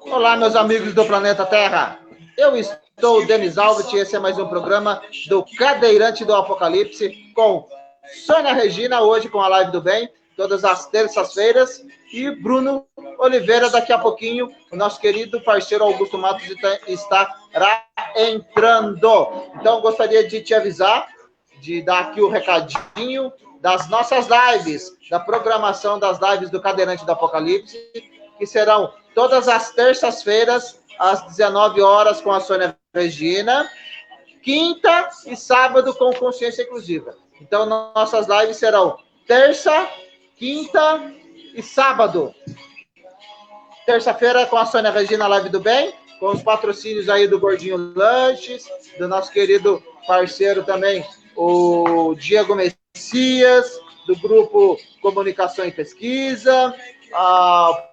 Olá, meus amigos do planeta Terra. Eu estou o Denis Albert e esse é mais um programa do Cadeirante do Apocalipse com Sônia Regina, hoje com a Live do Bem, todas as terças-feiras, e Bruno Oliveira daqui a pouquinho. O nosso querido parceiro Augusto Matos estará entrando. Então, gostaria de te avisar, de dar aqui o recadinho das nossas lives, da programação das lives do Cadeirante do Apocalipse, que serão todas as terças-feiras, às 19 horas, com a Sônia Regina, quinta e sábado com Consciência Inclusiva. Então, nossas lives serão terça, quinta e sábado. Terça-feira com a Sônia Regina, Live do Bem, com os patrocínios aí do Gordinho Lanches, do nosso querido parceiro também, o Diego Messias, do grupo Comunicação e Pesquisa,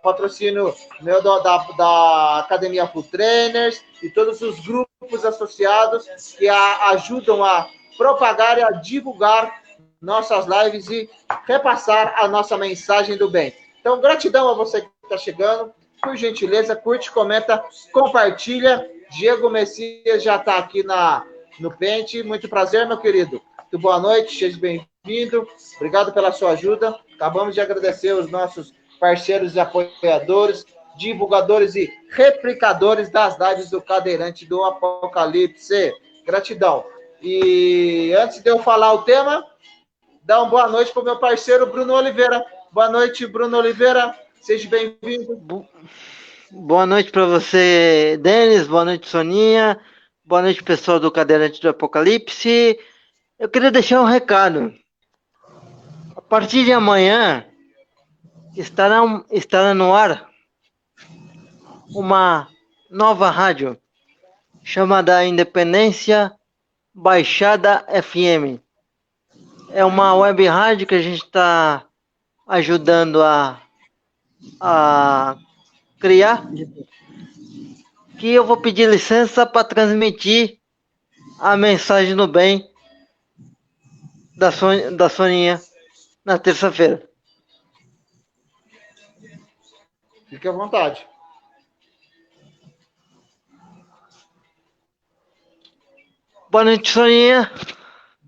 patrocínio meu da Academia Full Trainers e todos os grupos associados que ajudam a propagar e a divulgar nossas lives e repassar a nossa mensagem do bem. Então, gratidão a você que está chegando. Por gentileza, curte, comenta, compartilha. Diego Messias já está aqui no pente. Muito prazer, meu querido. Muito boa noite, seja bem-vindo. Obrigado pela sua ajuda. Acabamos de agradecer os nossos parceiros e apoiadores, divulgadores e replicadores das lives do Cadeirante do Apocalipse. Gratidão. E antes de eu falar o tema, dá uma boa noite para o meu parceiro Bruno Oliveira. Boa noite, Bruno Oliveira. Seja bem-vindo. Boa noite para você, Denis. Boa noite, Soninha. Boa noite, pessoal do Cadeirante do Apocalipse. Eu queria deixar um recado. A partir de amanhã, estará no ar uma nova rádio chamada Independência Baixada FM. É uma web rádio que a gente está ajudando a criar, que eu vou pedir licença para transmitir a mensagem do bem da Soninha na terça-feira. Fique à vontade. Boa noite, Soninha.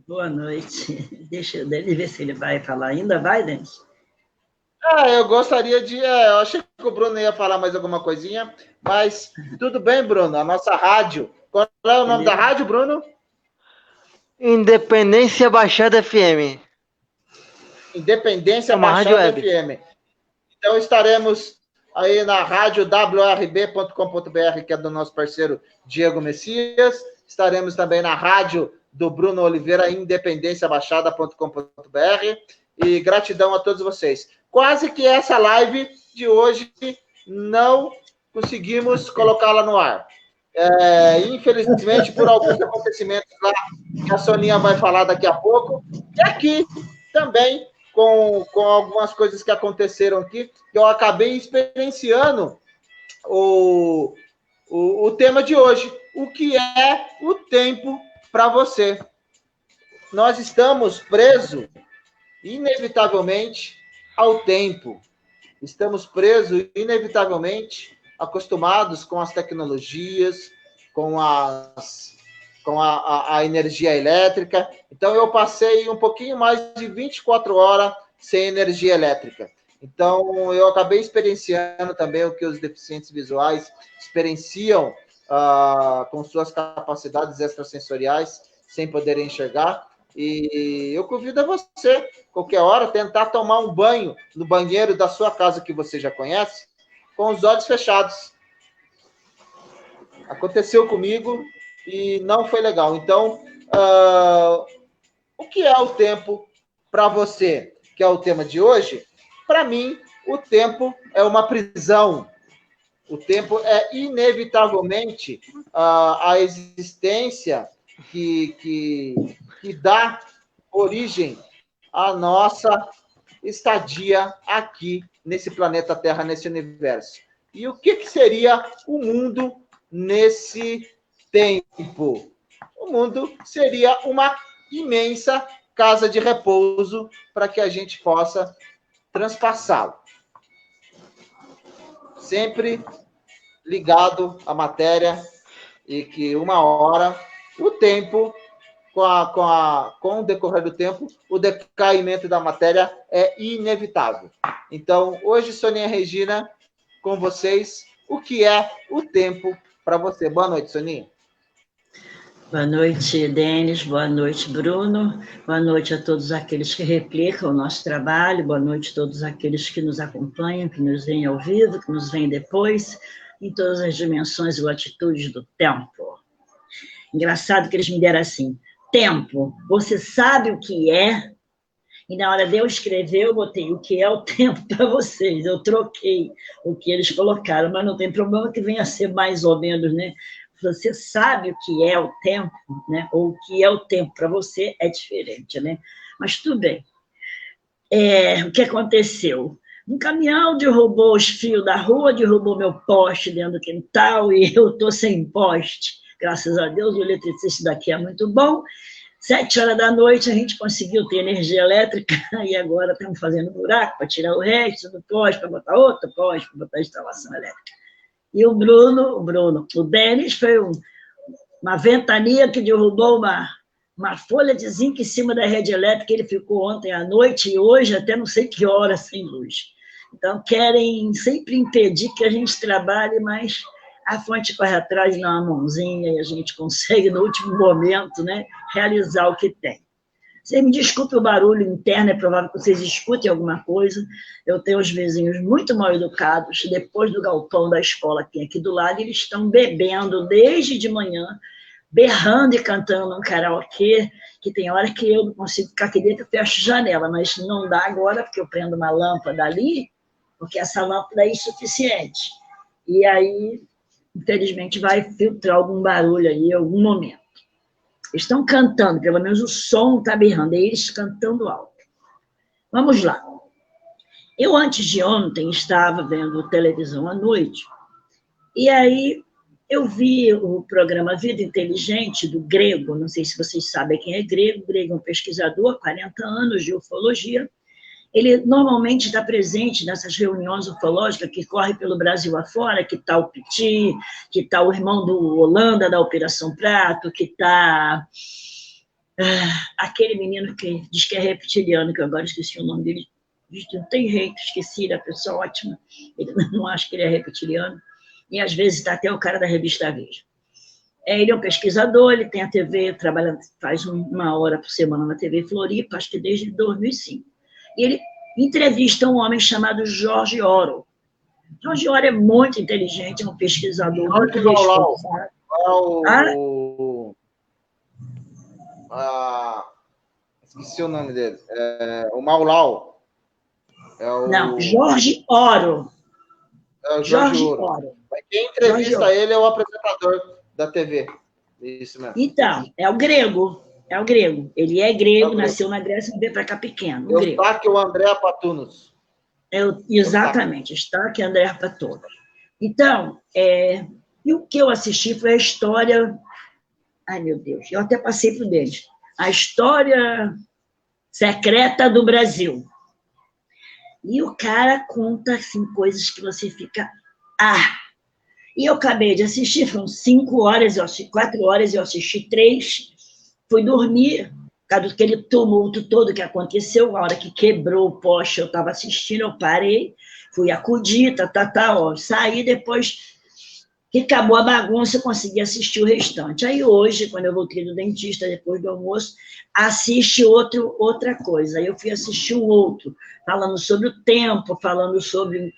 Boa noite. Deixa o Denis ver se ele vai falar ainda. Vai, Denis? Eu gostaria de... eu achei que o Bruno ia falar mais alguma coisinha, mas tudo bem, Bruno. A nossa rádio. Qual é o nome da rádio, Bruno? Independência Baixada FM. Independência Baixada FM. Então estaremos aí na rádio wrb.com.br, que é do nosso parceiro Diego Messias. Estaremos também na rádio do Bruno Oliveira, independenciabaixada.com.br. E gratidão a todos vocês. Quase que essa live de hoje não conseguimos colocá-la no ar. Infelizmente, por alguns acontecimentos lá, que a Soninha vai falar daqui a pouco. E aqui também, com algumas coisas que aconteceram aqui, que eu acabei experienciando o tema de hoje. O que é o tempo para você? Nós estamos presos, inevitavelmente, ao tempo. Estamos presos, inevitavelmente, acostumados com as tecnologias, com a energia elétrica. Então, eu passei um pouquinho mais de 24 horas sem energia elétrica. Então, eu acabei experienciando também o que os deficientes visuais experienciam com suas capacidades extrasensoriais, sem poderem enxergar. E eu convido a você, qualquer hora, tentar tomar um banho no banheiro da sua casa, que você já conhece, com os olhos fechados. Aconteceu comigo e não foi legal. Então, o que é o tempo para você? Que é o tema de hoje? Para mim, o tempo é uma prisão. O tempo é, inevitavelmente, a existência que dá origem à nossa estadia aqui nesse planeta Terra, nesse universo. E o que seria o mundo nesse tempo? O mundo seria uma imensa casa de repouso para que a gente possa transpassá-lo. sempre ligado à matéria e que uma hora, o tempo, com o decorrer do tempo, o decaimento da matéria é inevitável. Então, hoje, Soninha Regina, com vocês, o que é o tempo para você? Boa noite, Soninha. Boa noite, Denis. Boa noite, Bruno. Boa noite a todos aqueles que replicam o nosso trabalho. Boa noite a todos aqueles que nos acompanham, que nos veem ao vivo, que nos veem depois, em todas as dimensões e latitudes do tempo. Engraçado que eles me deram assim, tempo, você sabe o que é? E na hora de eu escrever, eu botei o que é o tempo para vocês. Eu troquei o que eles colocaram, mas não tem problema que venha a ser mais ou menos, né? Você sabe o que é o tempo, né? Ou o que é o tempo para você é diferente, né? Mas tudo bem. O que aconteceu? Um caminhão derrubou os fios da rua, derrubou meu poste dentro do quintal e eu estou sem poste. Graças a Deus, o eletricista daqui é muito bom. 7 horas da noite a gente conseguiu ter energia elétrica e agora estamos fazendo buraco para tirar o resto do poste, para botar outro poste, para botar a instalação elétrica. E o Denis foi uma ventania que derrubou uma folha de zinco em cima da rede elétrica, ele ficou ontem à noite e hoje até não sei que hora sem luz. Então, querem sempre impedir que a gente trabalhe, mas a fonte corre atrás e dá uma mãozinha e a gente consegue, no último momento, né, realizar o que tem. Você me desculpe o barulho interno, é provável que vocês escutem alguma coisa. Eu tenho os vizinhos muito mal educados, depois do galpão da escola que tem aqui do lado, eles estão bebendo desde de manhã, berrando e cantando um karaokê, que tem hora que eu não consigo ficar aqui dentro, eu fecho janela, mas não dá agora, porque eu prendo uma lâmpada ali, porque essa lâmpada é insuficiente. E aí, infelizmente, vai filtrar algum barulho aí em algum momento. Estão cantando, pelo menos o som está berrando, é eles cantando alto. Vamos lá. Eu, antes de ontem, estava vendo televisão à noite, e aí eu vi o programa Vida Inteligente, do Grego, não sei se vocês sabem quem é Grego, Grego é um pesquisador, 40 anos de ufologia. Ele normalmente está presente nessas reuniões ufológicas que correm pelo Brasil afora, que está o Piti, que está o irmão do Holanda, da Operação Prato, que está aquele menino que diz que é reptiliano, que eu agora esqueci o nome dele, não tem jeito, esqueci, a pessoa ótima, ele não acha que ele é reptiliano, e às vezes está até o cara da revista Veja. Ele é um pesquisador, ele tem a TV, trabalha, faz 1 hora por semana na TV Floripa, acho que desde 2005. E ele entrevista um homem chamado Jorge Oro. Jorge Oro é muito inteligente, é um pesquisador muito responsável. Esqueci o nome dele. O Maulau. Não, Jorge Oro. É o Jorge Oro. Quem entrevista ele é o apresentador da TV. Isso mesmo. Então, é o Grego. É o Grego. Ele é grego, nasceu na Grécia e veio para cá pequeno. Eustáquio André Patunos. Exatamente, Eustáquio André Patunos. Então, e o que eu assisti foi a história... Ai, meu Deus, eu até passei por dentro. A história secreta do Brasil. E o cara conta assim, coisas que você fica... E eu acabei de assistir, foram 5 horas, 4 horas, eu assisti 3... Fui dormir, por causa daquele tumulto todo que aconteceu, a hora que quebrou o poste, eu estava assistindo, eu parei, fui acudir, saí, depois que acabou a bagunça, eu consegui assistir o restante. Aí hoje, quando eu voltei do dentista, depois do almoço, assiste outra coisa. Aí eu fui assistir um outro, falando sobre o tempo, falando sobre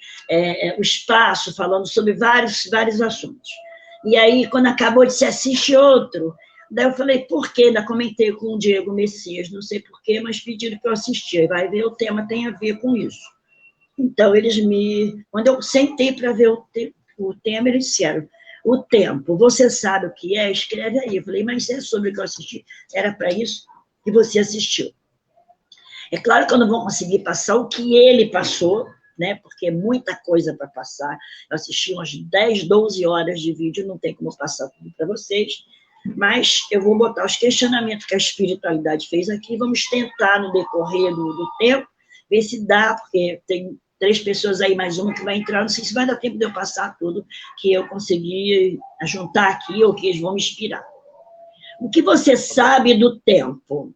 o espaço, falando sobre vários assuntos. E aí, quando acabou de se assistir outro... Daí eu falei, por quê? Ainda comentei com o Diego Messias, não sei por quê, mas pediram para eu assistir. Vai ver, o tema tem a ver com isso. Então, quando eu sentei para ver o tema, eles disseram, o tempo, você sabe o que é? Escreve aí. Eu falei, mas é sobre o que eu assisti? Era para isso que você assistiu. É claro que eu não vou conseguir passar o que ele passou, né? Porque é muita coisa para passar. Eu assisti umas 10, 12 horas de vídeo, não tem como passar tudo para vocês. Mas eu vou botar os questionamentos que a espiritualidade fez aqui, vamos tentar, no decorrer do tempo, ver se dá, porque tem 3 pessoas aí, mais uma que vai entrar, não sei se vai dar tempo de eu passar tudo que eu consegui juntar aqui, ou que eles vão me inspirar. O que você sabe do tempo?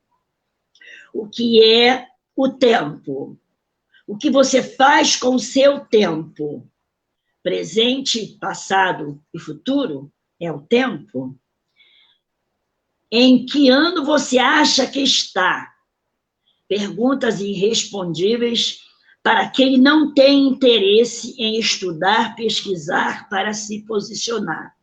O que é o tempo? O que você faz com o seu tempo? Presente, passado e futuro é o tempo? Em que ano você acha que está? Perguntas irrespondíveis para quem não tem interesse em estudar, pesquisar para se posicionar.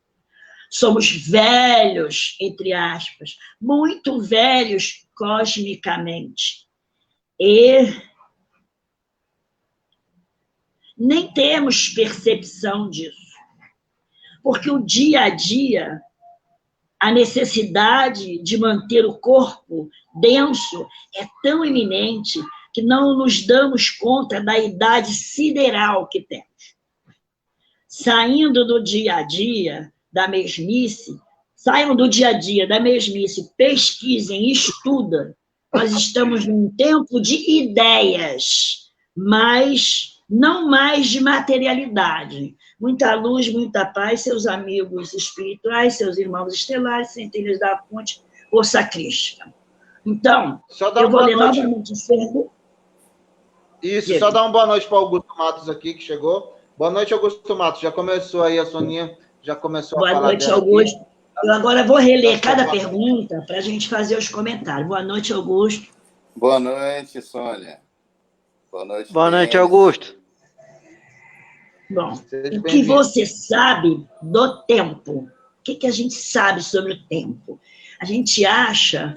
Somos velhos, entre aspas, muito velhos cosmicamente. E nem temos percepção disso. Porque o dia a dia, a necessidade de manter o corpo denso é tão iminente que não nos damos conta da idade sideral que temos. Saindo do dia a dia, da mesmice, saiam do dia a dia, da mesmice, pesquisem, estudem. Nós estamos num tempo de ideias, mas não mais de materialidade. Muita luz, muita paz, seus amigos espirituais, seus irmãos estelares, centelhas da fonte, força crística. Então, eu vou ler novamente o servo. Isso, só dar uma boa noite para o Augusto Matos aqui, que chegou. Boa noite, Augusto Matos. Já começou aí, a Soninha já começou a falar. Boa noite, Augusto. Aqui. Eu agora vou reler cada pergunta para a gente fazer os comentários. Boa noite, Augusto. Boa noite, Sônia. Boa noite. Boa noite, Augusto. Bom, o que você sabe do tempo? O que a gente sabe sobre o tempo? A gente acha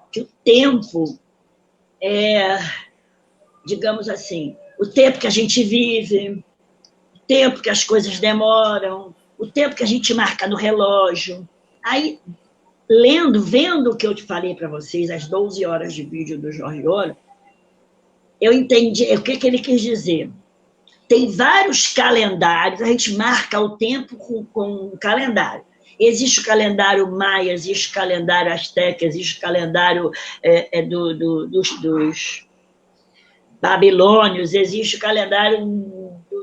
que o tempo é, digamos assim, o tempo que a gente vive, o tempo que as coisas demoram, o tempo que a gente marca no relógio. Aí, vendo o que eu te falei para vocês, as 12 horas de vídeo do Jorge Ouro, eu entendi o que ele quis dizer. Tem vários calendários, a gente marca o tempo com um calendário. Existe o calendário maia, existe o calendário asteca, existe o calendário dos babilônios, existe o calendário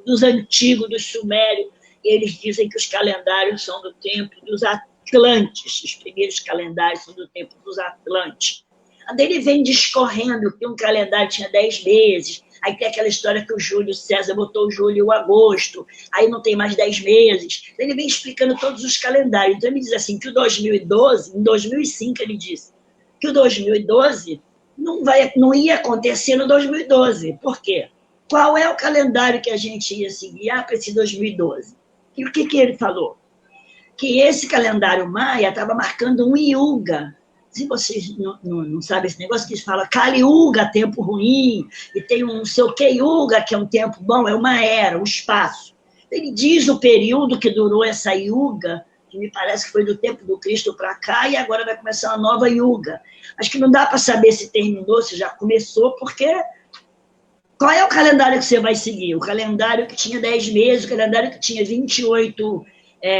dos antigos, dos sumérios. Eles dizem que os calendários são do tempo dos Atlantes, os primeiros calendários são do tempo dos Atlantes. Aí ele vem discorrendo que um calendário tinha 10 meses, aí tem aquela história que o Júlio César botou o julho e o agosto, aí não tem mais 10 meses. Ele vem explicando todos os calendários. Então ele diz assim, que o 2012, em 2005 ele disse, que o 2012 não ia acontecer no 2012. Por quê? Qual é o calendário que a gente ia seguir para esse 2012? E o que ele falou? Que esse calendário maia estava marcando um Yuga. Se vocês não sabem esse negócio, que eles falam Kali Yuga, tempo ruim, e tem um seu que Yuga, que é um tempo bom, é uma era, um espaço. Ele diz o período que durou essa Yuga, que me parece que foi do tempo do Cristo para cá, e agora vai começar uma nova Yuga. Acho que não dá para saber se terminou, se já começou, porque qual é o calendário que você vai seguir? O calendário que tinha 10 meses, o calendário que tinha 28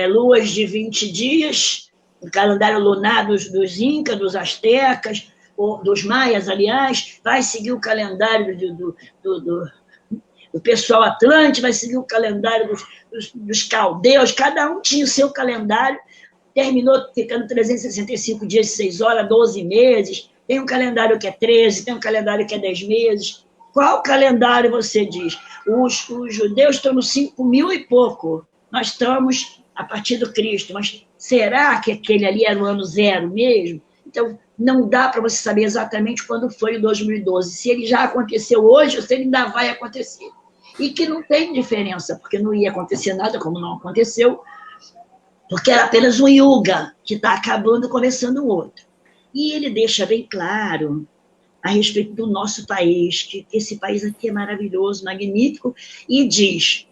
luas de 20 dias, o calendário lunar dos Incas, dos Astecas, dos Maias, aliás, vai seguir o calendário do pessoal Atlante, vai seguir o calendário dos caldeus, cada um tinha o seu calendário, terminou ficando 365 dias, 6 horas, 12 meses, tem um calendário que é 13, tem um calendário que é 10 meses. Qual calendário você diz? Os judeus estão no 5.000 e pouco, nós estamos a partir do Cristo, mas será que aquele ali era o ano zero mesmo? Então, não dá para você saber exatamente quando foi o 2012, se ele já aconteceu hoje ou se ele ainda vai acontecer. E que não tem diferença, porque não ia acontecer nada, como não aconteceu, porque era apenas um yuga, que está acabando e começando um outro. E ele deixa bem claro a respeito do nosso país, que esse país aqui é maravilhoso, magnífico, e diz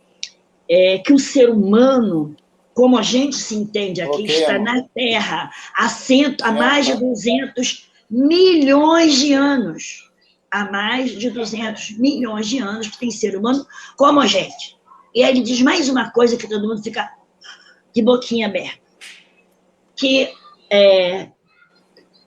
que o ser humano, como a gente se entende aqui, está na Terra há mais de 200 milhões de anos. Há mais de 200 milhões de anos que tem ser humano como a gente. E aí ele diz mais uma coisa que todo mundo fica de boquinha aberta. Que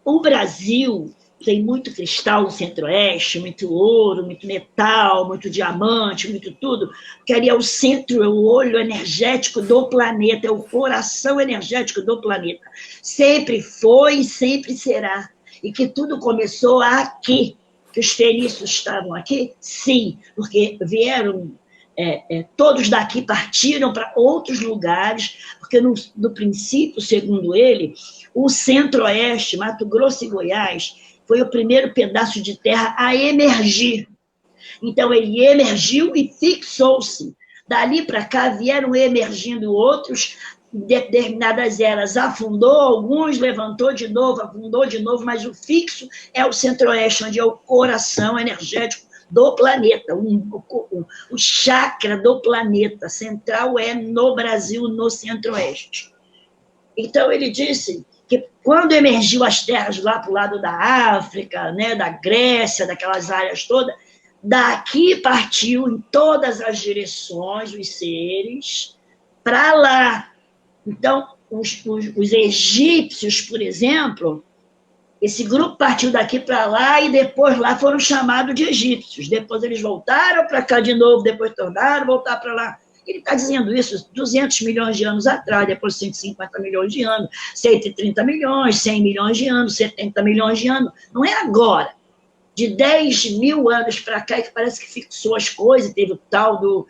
o Brasil tem muito cristal no Centro-Oeste, muito ouro, muito metal, muito diamante, muito tudo, porque ali é o centro, é o olho energético do planeta, é o coração energético do planeta. Sempre foi e sempre será. E que tudo começou aqui. Que os fenícios estavam aqui? Sim, porque vieram... todos daqui partiram para outros lugares, porque no princípio, segundo ele, o Centro-Oeste, Mato Grosso e Goiás, foi o primeiro pedaço de terra a emergir. Então, ele emergiu e fixou-se. Dali para cá vieram emergindo outros, determinadas eras afundou, alguns levantou de novo, afundou de novo, mas o fixo é o Centro-Oeste, onde é o coração energético do planeta, o chakra do planeta central é no Brasil, no Centro-Oeste. Então, ele disse que quando emergiu as terras lá para o lado da África, né, da Grécia, daquelas áreas todas, daqui partiu em todas as direções os seres para lá. Então, os egípcios, por exemplo, esse grupo partiu daqui para lá e depois lá foram chamados de egípcios. Depois eles voltaram para cá de novo, depois tornaram voltar para lá. Ele está dizendo isso 200 milhões de anos atrás, depois 150 milhões de anos, 130 milhões, 100 milhões de anos, 70 milhões de anos. Não é agora. De 10 mil anos para cá, que parece que fixou as coisas, teve o tal do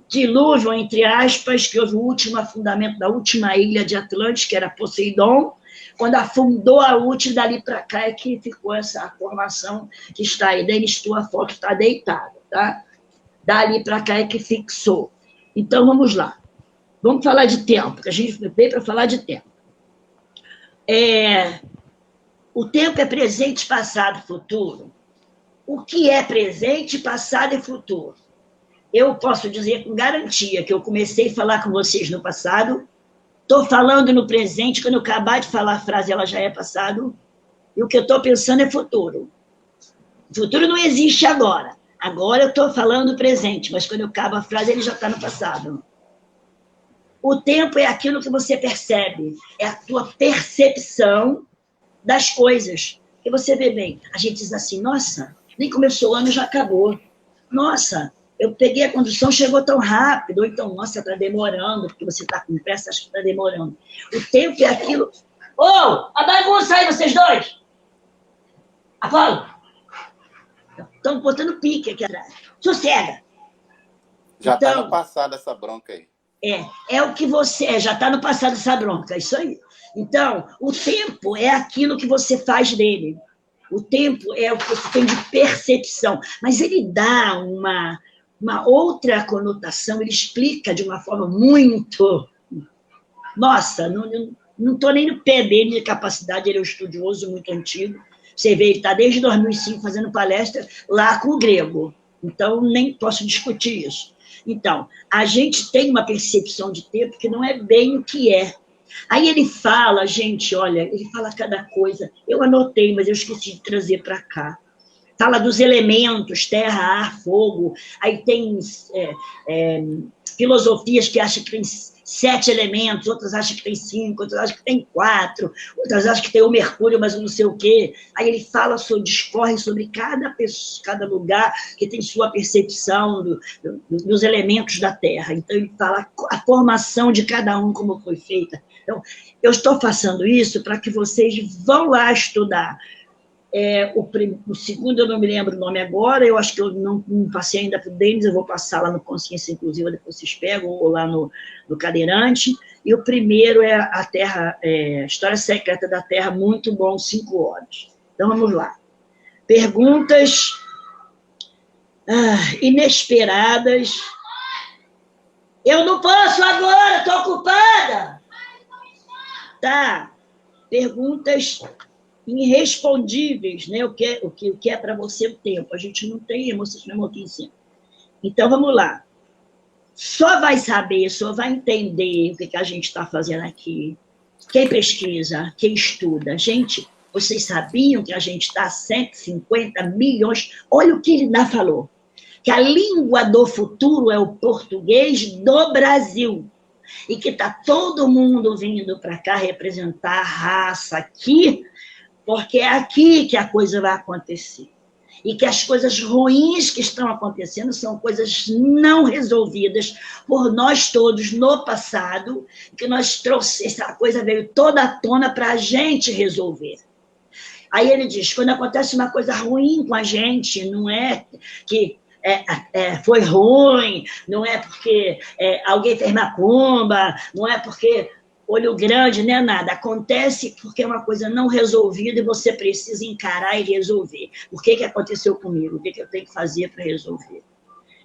dilúvio, entre aspas, que houve o último afundamento da última ilha de Atlântis, que era Poseidon. Quando afundou a última, dali para cá é que ficou essa formação que está aí. Denis, tua foto está deitada, tá? Dali para cá é que fixou. Então, vamos lá. Vamos falar de tempo, que a gente veio para falar de tempo. O tempo é presente, passado, futuro. O que é presente, passado e futuro? Eu posso dizer com garantia que eu comecei a falar com vocês no passado, estou falando no presente, quando eu acabar de falar a frase, ela já é passado, e o que eu estou pensando é futuro. O futuro não existe agora. Agora eu estou falando presente, mas quando eu acabo a frase, ele já está no passado. O tempo é aquilo que você percebe, é a tua percepção das coisas. E você vê bem, a gente diz assim, nossa, nem começou o ano, já acabou. Nossa, eu peguei a condução, chegou tão rápido. Ou então, nossa, está demorando, porque você está com pressa, acho que está demorando. O tempo é aquilo... Ô, a bagunça aí, vocês dois! Apolo! Estão botando pique aqui atrás. Sossega! Já está então, no passado essa bronca aí. É o que você... já está no passado essa bronca, é isso aí. Então, o tempo é aquilo que você faz dele. O tempo é o que você tem de percepção. Mas ele dá uma outra conotação, ele explica de uma forma muito... Nossa, não estou nem no pé dele de capacidade, ele é um estudioso muito antigo. Você vê, ele está desde 2005 fazendo palestra lá com o grego. Então, nem posso discutir isso. Então, a gente tem uma percepção de tempo que não é bem o que é. Aí ele fala, gente, olha, ele fala cada coisa. Eu anotei, mas eu esqueci de trazer para cá. Fala dos elementos, terra, ar, fogo. Aí tem filosofias que acham que tem 7 elementos, outras acham que tem 5, outras acham que tem 4, outras acham que tem o Mercúrio, mas não sei o quê. Aí ele fala, discorre sobre cada pessoa, cada lugar que tem sua percepção dos elementos da Terra. Então ele fala a formação de cada um, como foi feita. Então, eu estou fazendo isso para que vocês vão lá estudar. O segundo, eu não me lembro o nome agora, eu acho que eu não passei ainda para o Denis, eu vou passar lá no Consciência Inclusiva, depois vocês pegam, ou lá no Cadeirante. E o primeiro é a Terra, História Secreta da Terra, muito bom, 5 horas. Então, vamos lá. Perguntas inesperadas. Eu não posso agora, estou ocupada. Tá. Perguntas irrespondíveis, né? O que é para você o tempo. A gente não tem emoção aqui em cima. Então, vamos lá. Só vai saber, só vai entender o que a gente está fazendo aqui. Quem pesquisa, quem estuda. Gente, vocês sabiam que a gente está a 150 milhões? Olha o que ele ainda falou. Que a língua do futuro é o português do Brasil. E que está todo mundo vindo para cá representar a raça aqui, porque é aqui que a coisa vai acontecer. E que as coisas ruins que estão acontecendo são coisas não resolvidas por nós todos no passado, que nós trouxemos, essa coisa veio toda à tona para a gente resolver. Aí ele diz, quando acontece uma coisa ruim com a gente, não é que foi ruim, não é porque alguém fez macumba, não é porque olho grande, não é nada. Acontece porque é uma coisa não resolvida e você precisa encarar e resolver. O que aconteceu comigo? O que eu tenho que fazer para resolver?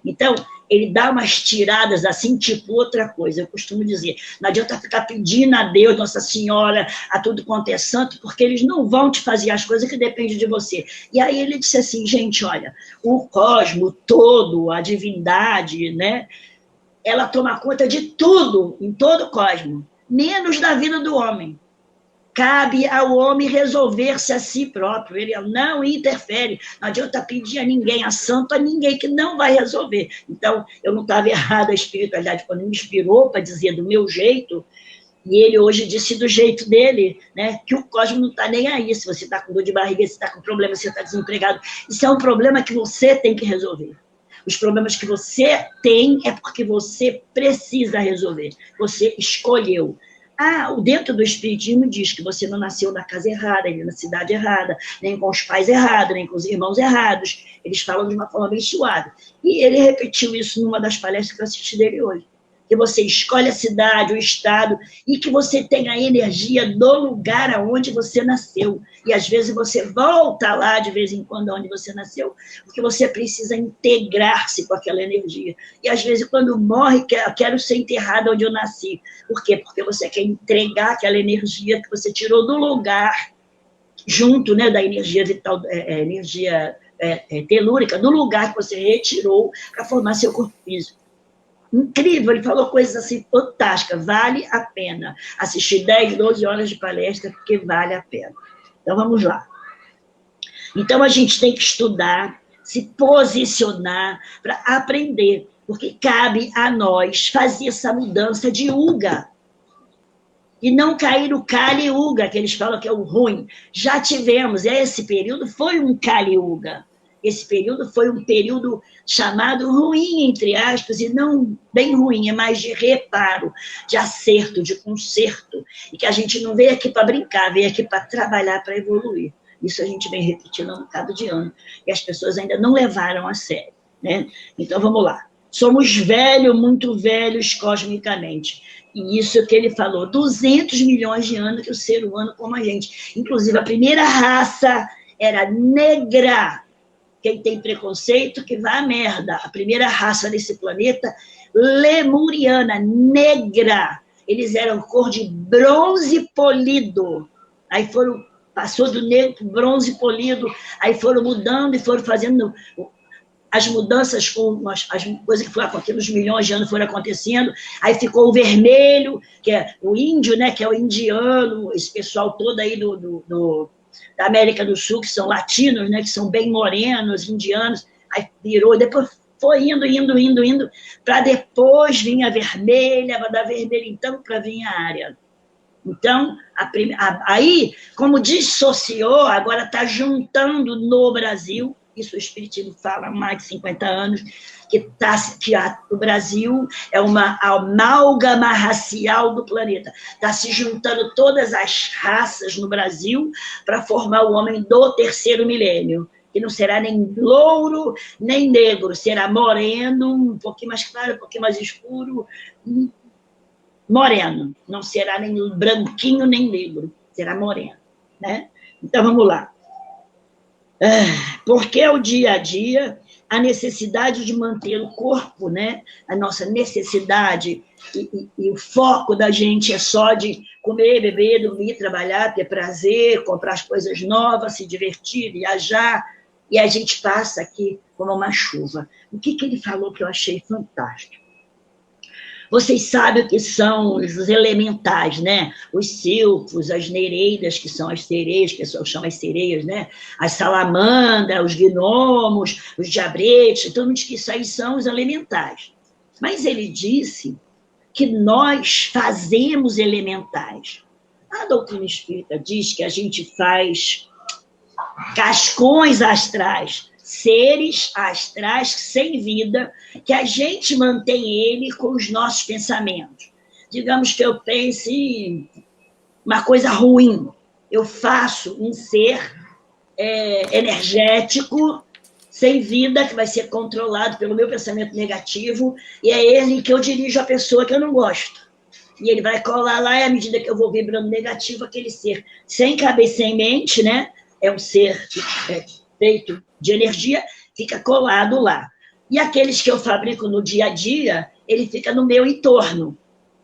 Então, ele dá umas tiradas assim, tipo outra coisa. Eu costumo dizer, não adianta ficar pedindo a Deus, Nossa Senhora, a tudo quanto é santo, porque eles não vão te fazer as coisas que dependem de você. E aí ele disse assim, gente, olha, o cosmo todo, a divindade, né, ela toma conta de tudo, em todo o cosmo, menos da vida do homem. Cabe ao homem resolver-se a si próprio, ele não interfere, não adianta pedir a ninguém, a santo, a ninguém, que não vai resolver. Então, eu não estava errado, a espiritualidade, quando me inspirou para dizer do meu jeito, e ele hoje disse do jeito dele, né, que o cosmos não está nem aí, se você está com dor de barriga, se está com problema, se está desempregado, isso é um problema que você tem que resolver. Os problemas que você tem é porque você precisa resolver, você escolheu. Dentro do espiritismo diz que você não nasceu na casa errada, nem na cidade errada, nem com os pais errados, nem com os irmãos errados. Eles falam de uma forma bem suave. E ele repetiu isso numa das palestras que eu assisti dele hoje. Que você escolhe a cidade, o estado, e que você tem a energia do lugar aonde você nasceu. E às vezes você volta lá, de vez em quando, onde você nasceu, porque você precisa integrar-se com aquela energia. E às vezes, quando morre, quero ser enterrada onde eu nasci. Por quê? Porque você quer entregar aquela energia que você tirou do lugar, junto, né, da energia vital, energia telúrica, do lugar que você retirou para formar seu corpo físico. Incrível, ele falou coisas assim fantásticas, vale a pena assistir 10, 12 horas de palestra, porque vale a pena. Então, vamos lá. Então, a gente tem que estudar, se posicionar para aprender, porque cabe a nós fazer essa mudança de Yuga, e não cair no Kali Yuga, que eles falam que é o ruim. Já tivemos, esse período foi um Kali Yuga. Esse período foi um período chamado ruim, entre aspas, e não bem ruim, é mais de reparo, de acerto, de conserto, e que a gente não veio aqui para brincar, veio aqui para trabalhar, para evoluir. Isso a gente vem repetindo há um bocado de ano, e as pessoas ainda não levaram a sério, né? Então, vamos lá. Somos velhos, muito velhos cosmicamente. E isso que ele falou, 200 milhões de anos que o ser humano como a gente. Inclusive, a primeira raça era negra. Quem tem preconceito, que vá à merda. A primeira raça desse planeta, lemuriana, negra. Eles eram cor de bronze polido. Aí passou do negro para o bronze polido, aí foram mudando e foram fazendo as mudanças com as coisas que foram acontecendo, os milhões de anos foram acontecendo, aí ficou o vermelho, que é o índio, né, que é o indiano, esse pessoal todo aí da América do Sul, que são latinos, né, que são bem morenos, indianos, aí virou, depois foi indo, para depois vir a vermelha, da vermelha então para vir a área. Então, aí, como dissociou, agora está juntando no Brasil, isso o Espiritismo fala há mais de 50 anos, que o Brasil é uma amálgama racial do planeta. Está se juntando todas as raças no Brasil para formar o homem do terceiro milênio, que não será nem louro, nem negro, será moreno, um pouquinho mais claro, um pouquinho mais escuro, moreno, não será nem branquinho, nem negro, será moreno, né? Então, vamos lá. Porque o dia a dia, a necessidade de manter o corpo, né? A nossa necessidade e o foco da gente é só de comer, beber, dormir, trabalhar, ter prazer, comprar as coisas novas, se divertir, viajar, e a gente passa aqui como uma chuva. O que ele falou que eu achei fantástico? Vocês sabem o que são os elementais, né? Os silfos, as nereidas, que são as sereias, que o pessoal chama as sereias, né? As salamandras, os gnomos, os diabretes, todo mundo diz que isso aí são os elementais. Mas ele disse que nós fazemos elementais. A doutrina espírita diz que a gente faz cascões astrais, seres astrais sem vida, que a gente mantém ele com os nossos pensamentos. Digamos que eu pense em uma coisa ruim, eu faço um ser energético, sem vida, que vai ser controlado pelo meu pensamento negativo, e é ele que eu dirijo a pessoa que eu não gosto. E ele vai colar lá, e à medida que eu vou vibrando negativo, aquele ser sem cabeça, sem mente, né? É um ser feito de energia, fica colado lá. E aqueles que eu fabrico no dia a dia, ele fica no meu entorno.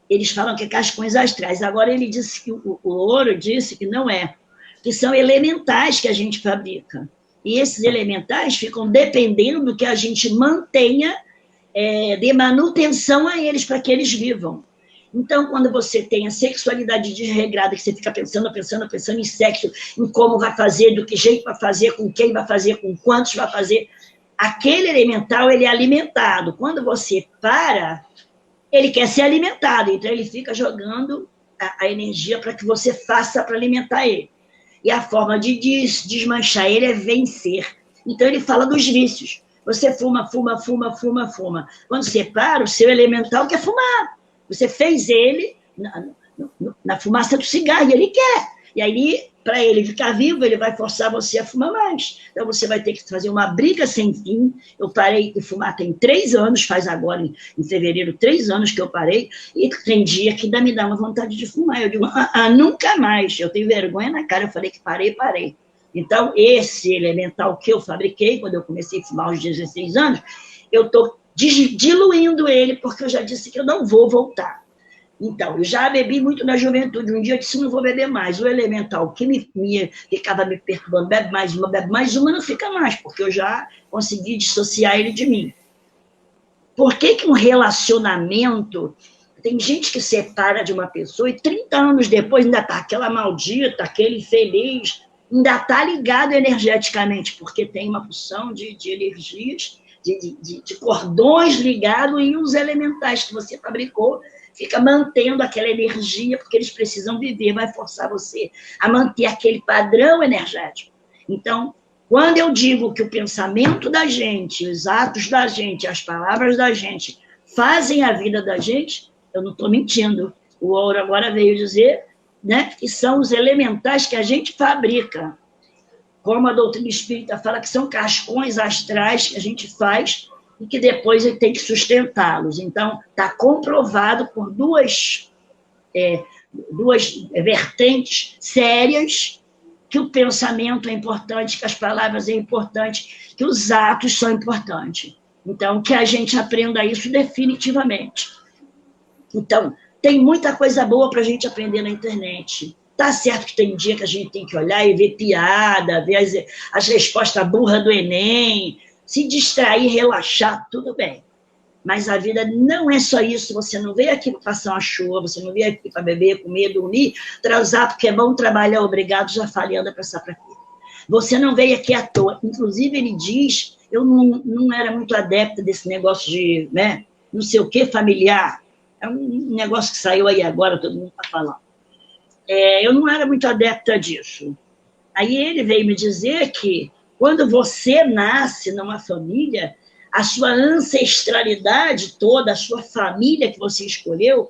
Eles falam que é cascões astrais. Agora ele disse que o Ouro disse que não é, que são elementais que a gente fabrica. E esses elementais ficam dependendo do que a gente mantenha de manutenção a eles, para que eles vivam. Então, quando você tem a sexualidade desregrada, que você fica pensando em sexo, em como vai fazer, do que jeito vai fazer, com quem vai fazer, com quantos vai fazer, aquele elemental, ele é alimentado. Quando você para, ele quer ser alimentado, então ele fica jogando a energia para que você faça para alimentar ele. E a forma de desmanchar ele é vencer. Então, ele fala dos vícios. Você fuma. Quando você para, o seu elemental quer fumar. Você fez ele na fumaça do cigarro, e ele quer. E aí, para ele ficar vivo, ele vai forçar você a fumar mais. Então, você vai ter que fazer uma briga sem fim. Eu parei de fumar tem 3 anos, faz agora, em fevereiro, 3 anos que eu parei, e tem dia que me dá uma vontade de fumar. Eu digo, nunca mais. Eu tenho vergonha na cara, eu falei que parei. Então, esse elemental que eu fabriquei, quando eu comecei a fumar aos 16 anos, eu estou diluindo ele, porque eu já disse que eu não vou voltar. Então, eu já bebi muito na juventude. Um dia eu disse, não vou beber mais. O elemental que ficava me perturbando, bebe mais uma, não fica mais, porque eu já consegui dissociar ele de mim. Por que um relacionamento... Tem gente que separa de uma pessoa e 30 anos depois ainda está aquela maldita, aquele infeliz, ainda está ligado energeticamente, porque tem uma porção de energias, de cordões ligados, e os elementais que você fabricou fica mantendo aquela energia, porque eles precisam viver, vai forçar você a manter aquele padrão energético. Então, quando eu digo que o pensamento da gente, os atos da gente, as palavras da gente fazem a vida da gente, eu não estou mentindo. O Ouro agora veio dizer, né, que são os elementais que a gente fabrica. Como a doutrina espírita fala, que são cascões astrais que a gente faz e que depois ele tem que sustentá-los. Então, está comprovado por duas vertentes sérias, que o pensamento é importante, que as palavras é importante, que os atos são importantes. Então, que a gente aprenda isso definitivamente. Então, tem muita coisa boa para a gente aprender na internet. Tá certo que tem dia que a gente tem que olhar e ver piada, ver as respostas burras do Enem, se distrair, relaxar, tudo bem. Mas a vida não é só isso. Você não veio aqui para passar uma chuva, você não veio aqui para beber, comer, dormir, transar, porque é bom trabalhar, obrigado, já falei, anda pensar para quê? Você não veio aqui à toa. Inclusive, ele diz, eu não era muito adepta desse negócio de, né, não sei o que, familiar. É um negócio que saiu aí agora, todo mundo está falando. Eu não era muito adepta disso. Aí ele veio me dizer que quando você nasce numa família, a sua ancestralidade toda, a sua família que você escolheu,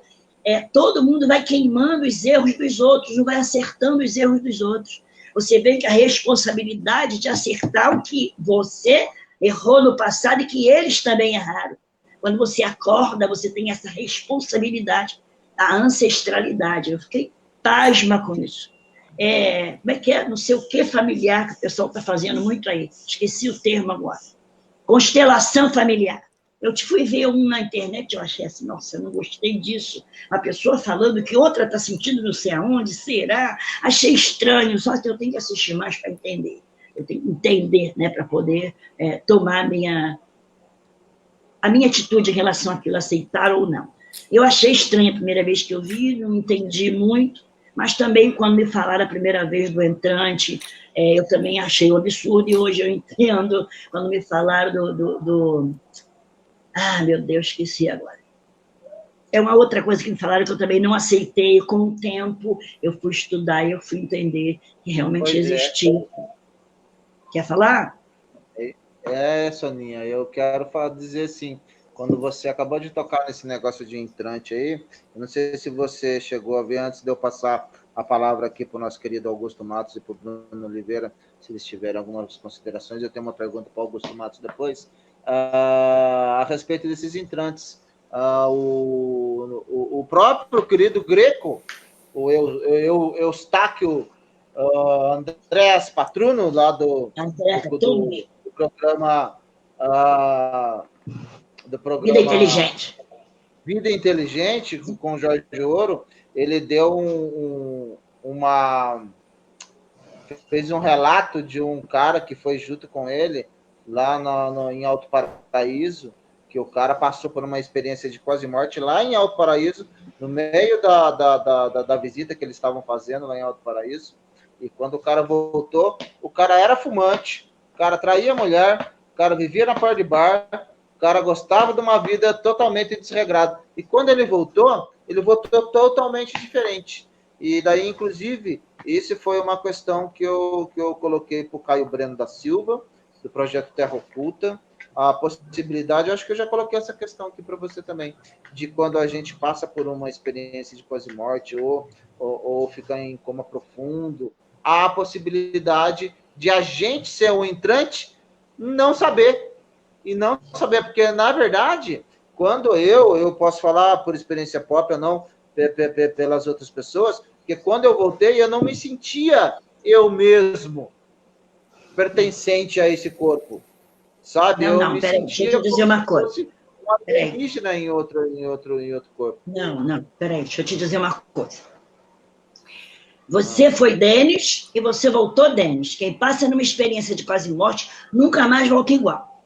todo mundo vai queimando os erros dos outros, não vai acertando os erros dos outros. Você vê que a responsabilidade de acertar o que você errou no passado e que eles também erraram. Quando você acorda, você tem essa responsabilidade, a ancestralidade. Eu fiquei pasma com isso. Como é que é? Não sei o que familiar que o pessoal está fazendo muito aí. Esqueci o termo agora. Constelação familiar. Eu fui ver um na internet, eu achei assim, nossa, eu não gostei disso. Uma pessoa falando que outra está sentindo não sei aonde, será? Achei estranho, só que eu tenho que assistir mais para entender. Eu tenho que entender, né, para poder tomar a minha atitude em relação àquilo, aceitar ou não. Eu achei estranho a primeira vez que eu vi, não entendi muito, mas também quando me falaram a primeira vez do entrante, eu também achei um absurdo, e hoje eu entendo, quando me falaram meu Deus, esqueci agora. É uma outra coisa que me falaram que eu também não aceitei. Com o tempo, eu fui estudar e eu fui entender que realmente existia. Quer falar? Soninha, eu quero dizer assim, quando você acabou de tocar nesse negócio de entrante aí, eu não sei se você chegou a ver, antes de eu passar a palavra aqui para o nosso querido Augusto Matos e para o Bruno Oliveira, se eles tiverem algumas considerações, eu tenho uma pergunta para o Augusto Matos depois, a respeito desses entrantes. O próprio querido Greco, o Eustáquio Andrés Patruno, lá do programa Vida Inteligente. Vida Inteligente, com o Jorge Ouro, ele deu fez um relato de um cara que foi junto com ele lá em Alto Paraíso, que o cara passou por uma experiência de quase morte lá em Alto Paraíso, no meio da visita que eles estavam fazendo lá em Alto Paraíso. E quando o cara voltou, o cara era fumante, o cara traía a mulher, o cara vivia na porta de bar, o cara gostava de uma vida totalmente desregrada. E quando ele voltou totalmente diferente. E daí, inclusive, isso foi uma questão que eu coloquei para o Caio Breno da Silva, do projeto Terra Oculta, a possibilidade, eu acho que eu já coloquei essa questão aqui para você também, de quando a gente passa por uma experiência de quase morte ou fica em coma profundo, há a possibilidade de a gente ser um entrante, não saber, porque, na verdade, quando eu posso falar por experiência própria, não pelas outras pessoas, porque quando eu voltei, eu não me sentia eu mesmo pertencente a esse corpo, sabe? Não, peraí, deixa eu te dizer uma coisa. Um alienígena em outro corpo. Não, peraí, deixa eu te dizer uma coisa. Você foi Denis e você voltou Denis. Quem passa numa experiência de quase morte nunca mais volta igual.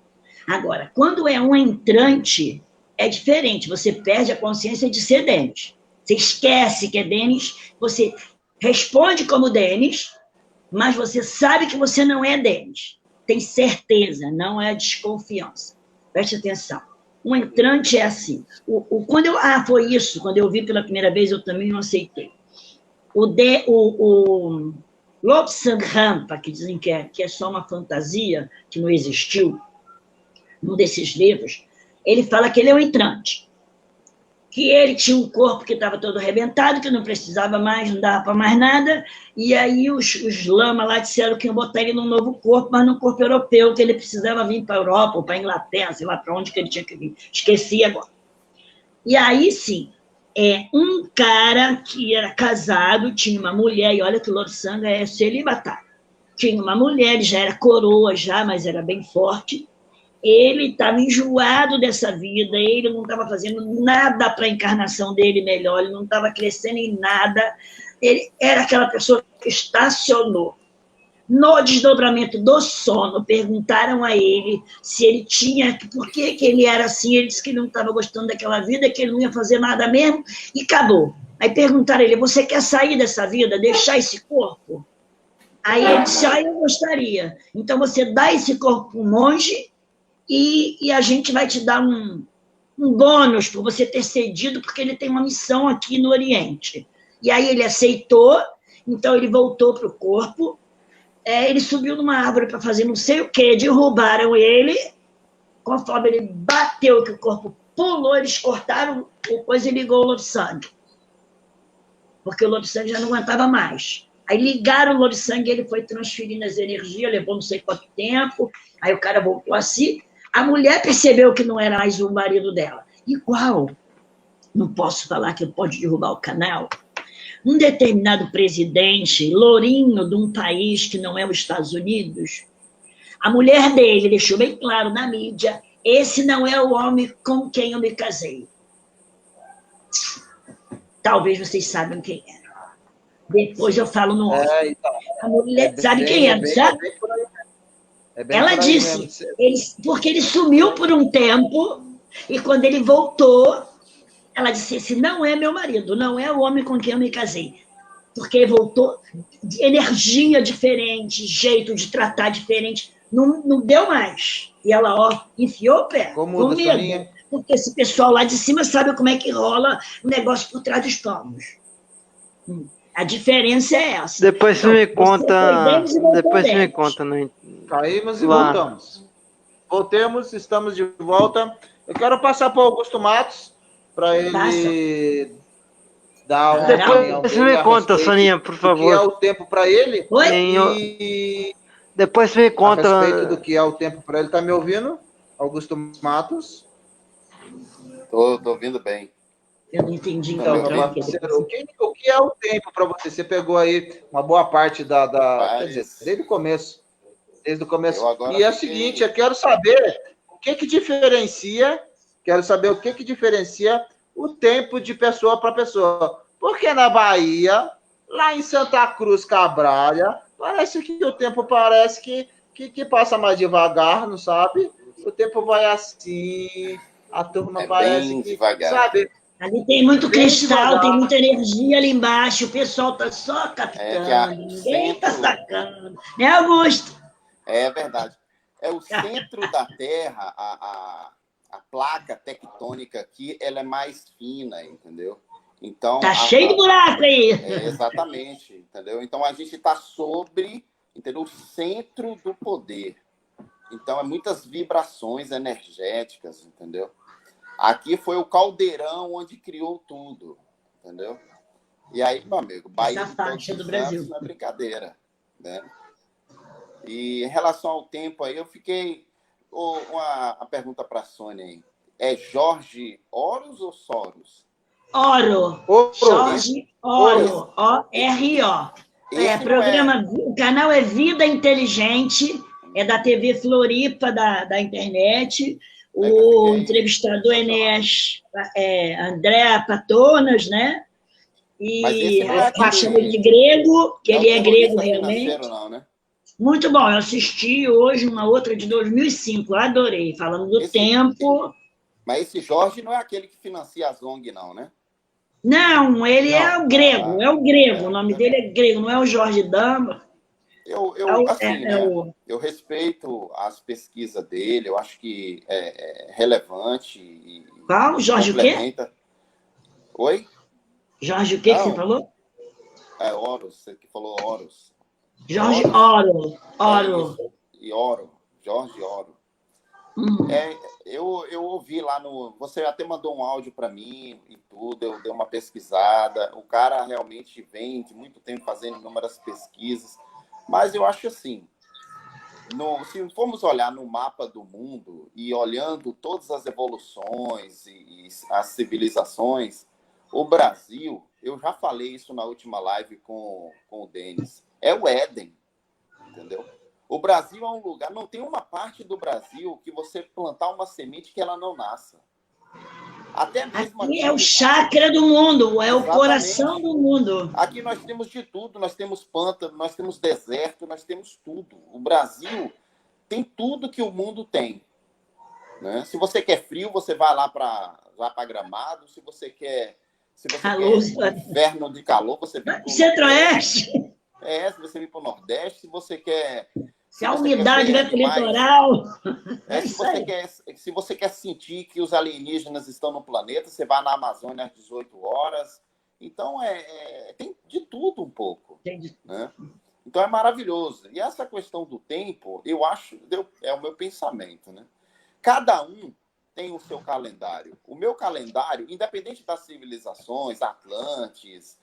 Agora, quando é um entrante, é diferente. Você perde a consciência de ser Denis. Você esquece que é Denis, você responde como Denis, mas você sabe que você não é Denis. Tem certeza, não é desconfiança. Preste atenção. Um entrante é assim. Foi isso. Quando eu vi pela primeira vez, eu também não aceitei. O Lobsang Rampa, que dizem que é só uma fantasia, que não existiu, num desses livros, ele fala que ele é um entrante. Que ele tinha um corpo que estava todo arrebentado, que não precisava mais, não dava para mais nada, e aí os lamas lá disseram que iam botar ele num novo corpo, mas num corpo europeu, que ele precisava vir para a Europa, ou para a Inglaterra, sei lá para onde que ele tinha que vir. Esqueci agora. E aí, sim, um cara que era casado, tinha uma mulher, e olha que o Lobsang é celibatário. Tinha uma mulher, ele já era coroa, mas era bem forte. Ele estava enjoado dessa vida, ele não estava fazendo nada para a encarnação dele melhor, ele não estava crescendo em nada. Ele era aquela pessoa que estacionou. No desdobramento do sono, perguntaram a ele se ele tinha, por que ele era assim, ele disse que não estava gostando daquela vida, que ele não ia fazer nada mesmo, e acabou. Aí perguntaram a ele, você quer sair dessa vida, deixar esse corpo? Aí ele disse, eu gostaria. Então você dá esse corpo para um monge, e a gente vai te dar um bônus por você ter cedido, porque ele tem uma missão aqui no Oriente. E aí ele aceitou, então ele voltou para o corpo, ele subiu numa árvore para fazer não sei o quê, derrubaram ele, conforme ele bateu, que o corpo pulou, eles cortaram o coisa e ligou o Lobsang. Porque o Lobsang já não aguentava mais. Aí ligaram o Lobsang, ele foi transferindo as energias, levou não sei quanto tempo, aí o cara voltou assim. A mulher percebeu que não era mais o marido dela. Igual, não posso falar que pode derrubar o canal, um determinado presidente, lourinho de um país que não é os Estados Unidos, a mulher dele deixou bem claro na mídia, esse não é o homem com quem eu me casei. Talvez vocês saibam quem é. Depois eu falo no outro. Então, a mulher sabe quem é, sabe? Ela disse, porque ele sumiu por um tempo, e quando ele voltou, ela disse, esse não é meu marido, não é o homem com quem eu me casei. Porque voltou, energia diferente, jeito de tratar diferente, não deu mais. E ela, enfiou o pé, com medo. Porque esse pessoal lá de cima sabe como é que rola o negócio por trás dos panos. A diferença é essa. Depois você me conta. Denis e voltou Depois você me Denis. conta, né? Caímos e Lá. voltamos. Voltemos, estamos de volta. Eu quero passar para o Augusto Matos, para ele dar uma opinião Depois você dele me a conta, respeito Soninha, por do que é favor. o tempo para ele. Oi? E Depois você me a conta. respeito do que é o tempo para ele. Tá me ouvindo? Augusto Matos? Tô ouvindo bem. Eu não entendi Então, então. meu parceiro, o que é o tempo para você? Você pegou aí uma boa parte quer dizer, desde o começo. Desde o começo. E é o seguinte, eu quero saber o que diferencia, o tempo de pessoa para pessoa. Porque na Bahia, lá em Santa Cruz Cabralha, parece que o tempo que passa mais devagar, não sabe? O tempo vai assim, a turma parece bem que, devagar. sabe? Ali tem muito Bem cristal, devagar. tem muita energia ali embaixo, o pessoal tá só captando, ninguém tá centro- sacando. Né, Augusto? É verdade. É o centro da Terra, a placa tectônica aqui, ela é mais fina, entendeu? Então, Tá cheio de buraco aí. Exatamente, entendeu? Então, a gente está sobre, entendeu? O centro do poder. Então, é muitas vibrações energéticas, entendeu? Aqui foi o caldeirão onde criou tudo, entendeu? E aí, meu amigo, Bahia Essa faixa do Santos Brasil. não é brincadeira, né? E em relação ao tempo aí, eu fiquei... Uma pergunta para a Sônia aí. É Jorge Horus ou Soros? Oro. Jorge Oro. O-R-O. Programa, o canal é Vida Inteligente, é da TV Floripa, da internet. O entrevistador André Patonas, né? E a chama ele de grego, que ele é grego realmente. Não, né? Muito bom, eu assisti hoje uma outra de 2005, adorei, falando do tempo. Mas esse Jorge não é aquele que financia a ZONG, não, né? Não, ele é o grego, o nome dele é grego, não é o Jorge Dama. Eu respeito as pesquisas dele, eu acho que é relevante. Qual? Jorge complementa. O quê? Oi? Jorge o quê que você falou? É Horus, você que falou Horus. Jorge Oro. E Oro, Jorge Oro. Eu ouvi lá no... Você até mandou um áudio para mim e tudo, eu dei uma pesquisada. O cara realmente vem de muito tempo fazendo inúmeras pesquisas. Mas eu acho assim, se formos olhar no mapa do mundo e olhando todas as evoluções e as civilizações, o Brasil, eu já falei isso na última live com o Denis, é o Éden, entendeu? O Brasil é um lugar, não tem uma parte do Brasil que você plantar uma semente que ela não nasça. Até mesmo aqui é o chakra do mundo, é o coração do mundo. Aqui nós temos de tudo, nós temos pântano, nós temos deserto, nós temos tudo. O Brasil tem tudo que o mundo tem. Né? Se você quer frio, você vai lá para Gramado. Se você quer inverno de calor, você vem para o Centro-Oeste. Se você vem para o Nordeste, se você quer... Se a umidade vai para o litoral. Se você quer sentir que os alienígenas estão no planeta, você vai na Amazônia às 18 horas. Então, tem de tudo um pouco. Né? Então, é maravilhoso. E essa questão do tempo, eu acho, é o meu pensamento. Né? Cada um tem o seu calendário. O meu calendário, independente das civilizações, Atlantis,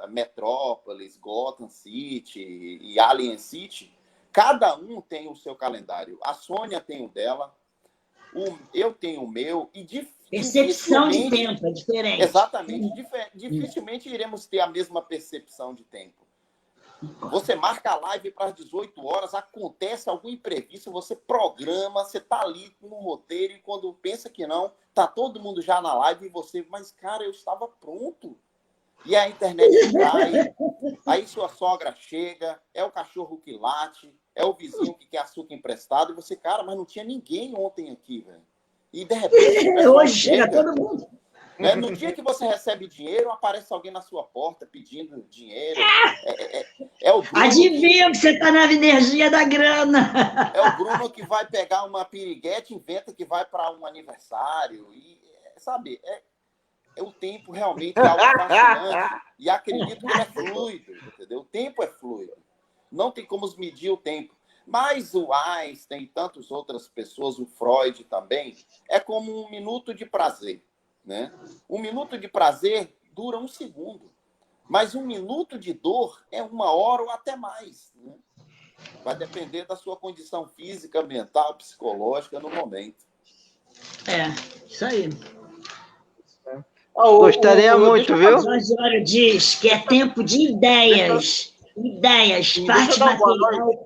Metrópolis, Gotham City e Alien City, cada um tem o seu calendário. A Sônia tem o dela, eu tenho o meu. Percepção de tempo é diferente. Exatamente. Dificilmente iremos ter a mesma percepção de tempo. Você marca a live para as 18 horas, acontece algum imprevisto, você programa, você está ali com um roteiro e quando pensa que não, está todo mundo já na live e você... Mas, cara, eu estava pronto. E a internet cai, aí sua sogra chega, é o cachorro que late, é o vizinho que quer açúcar emprestado, e você, cara, mas não tinha ninguém ontem aqui, velho. E de repente... Hoje chega todo mundo. Né? No dia que você recebe dinheiro, aparece alguém na sua porta pedindo dinheiro. É o Bruno. Adivinha que você está na energia da grana. É o Bruno que vai pegar uma piriguete, inventa que vai para um aniversário. E, sabe, o tempo realmente é algo fascinante. E acredito que ele é fluido, entendeu? O tempo é fluido. Não tem como medir o tempo. Mas o Einstein e tantas outras pessoas, o Freud também, é como um minuto de prazer, né? Um minuto de prazer dura 1 segundo. Mas 1 minuto de dor é 1 hora ou até mais, né? Vai depender da sua condição física, mental, psicológica no momento. Isso aí. Gostaria muito, viu? O Osório diz que é tempo de ideias. Ideias, parte material.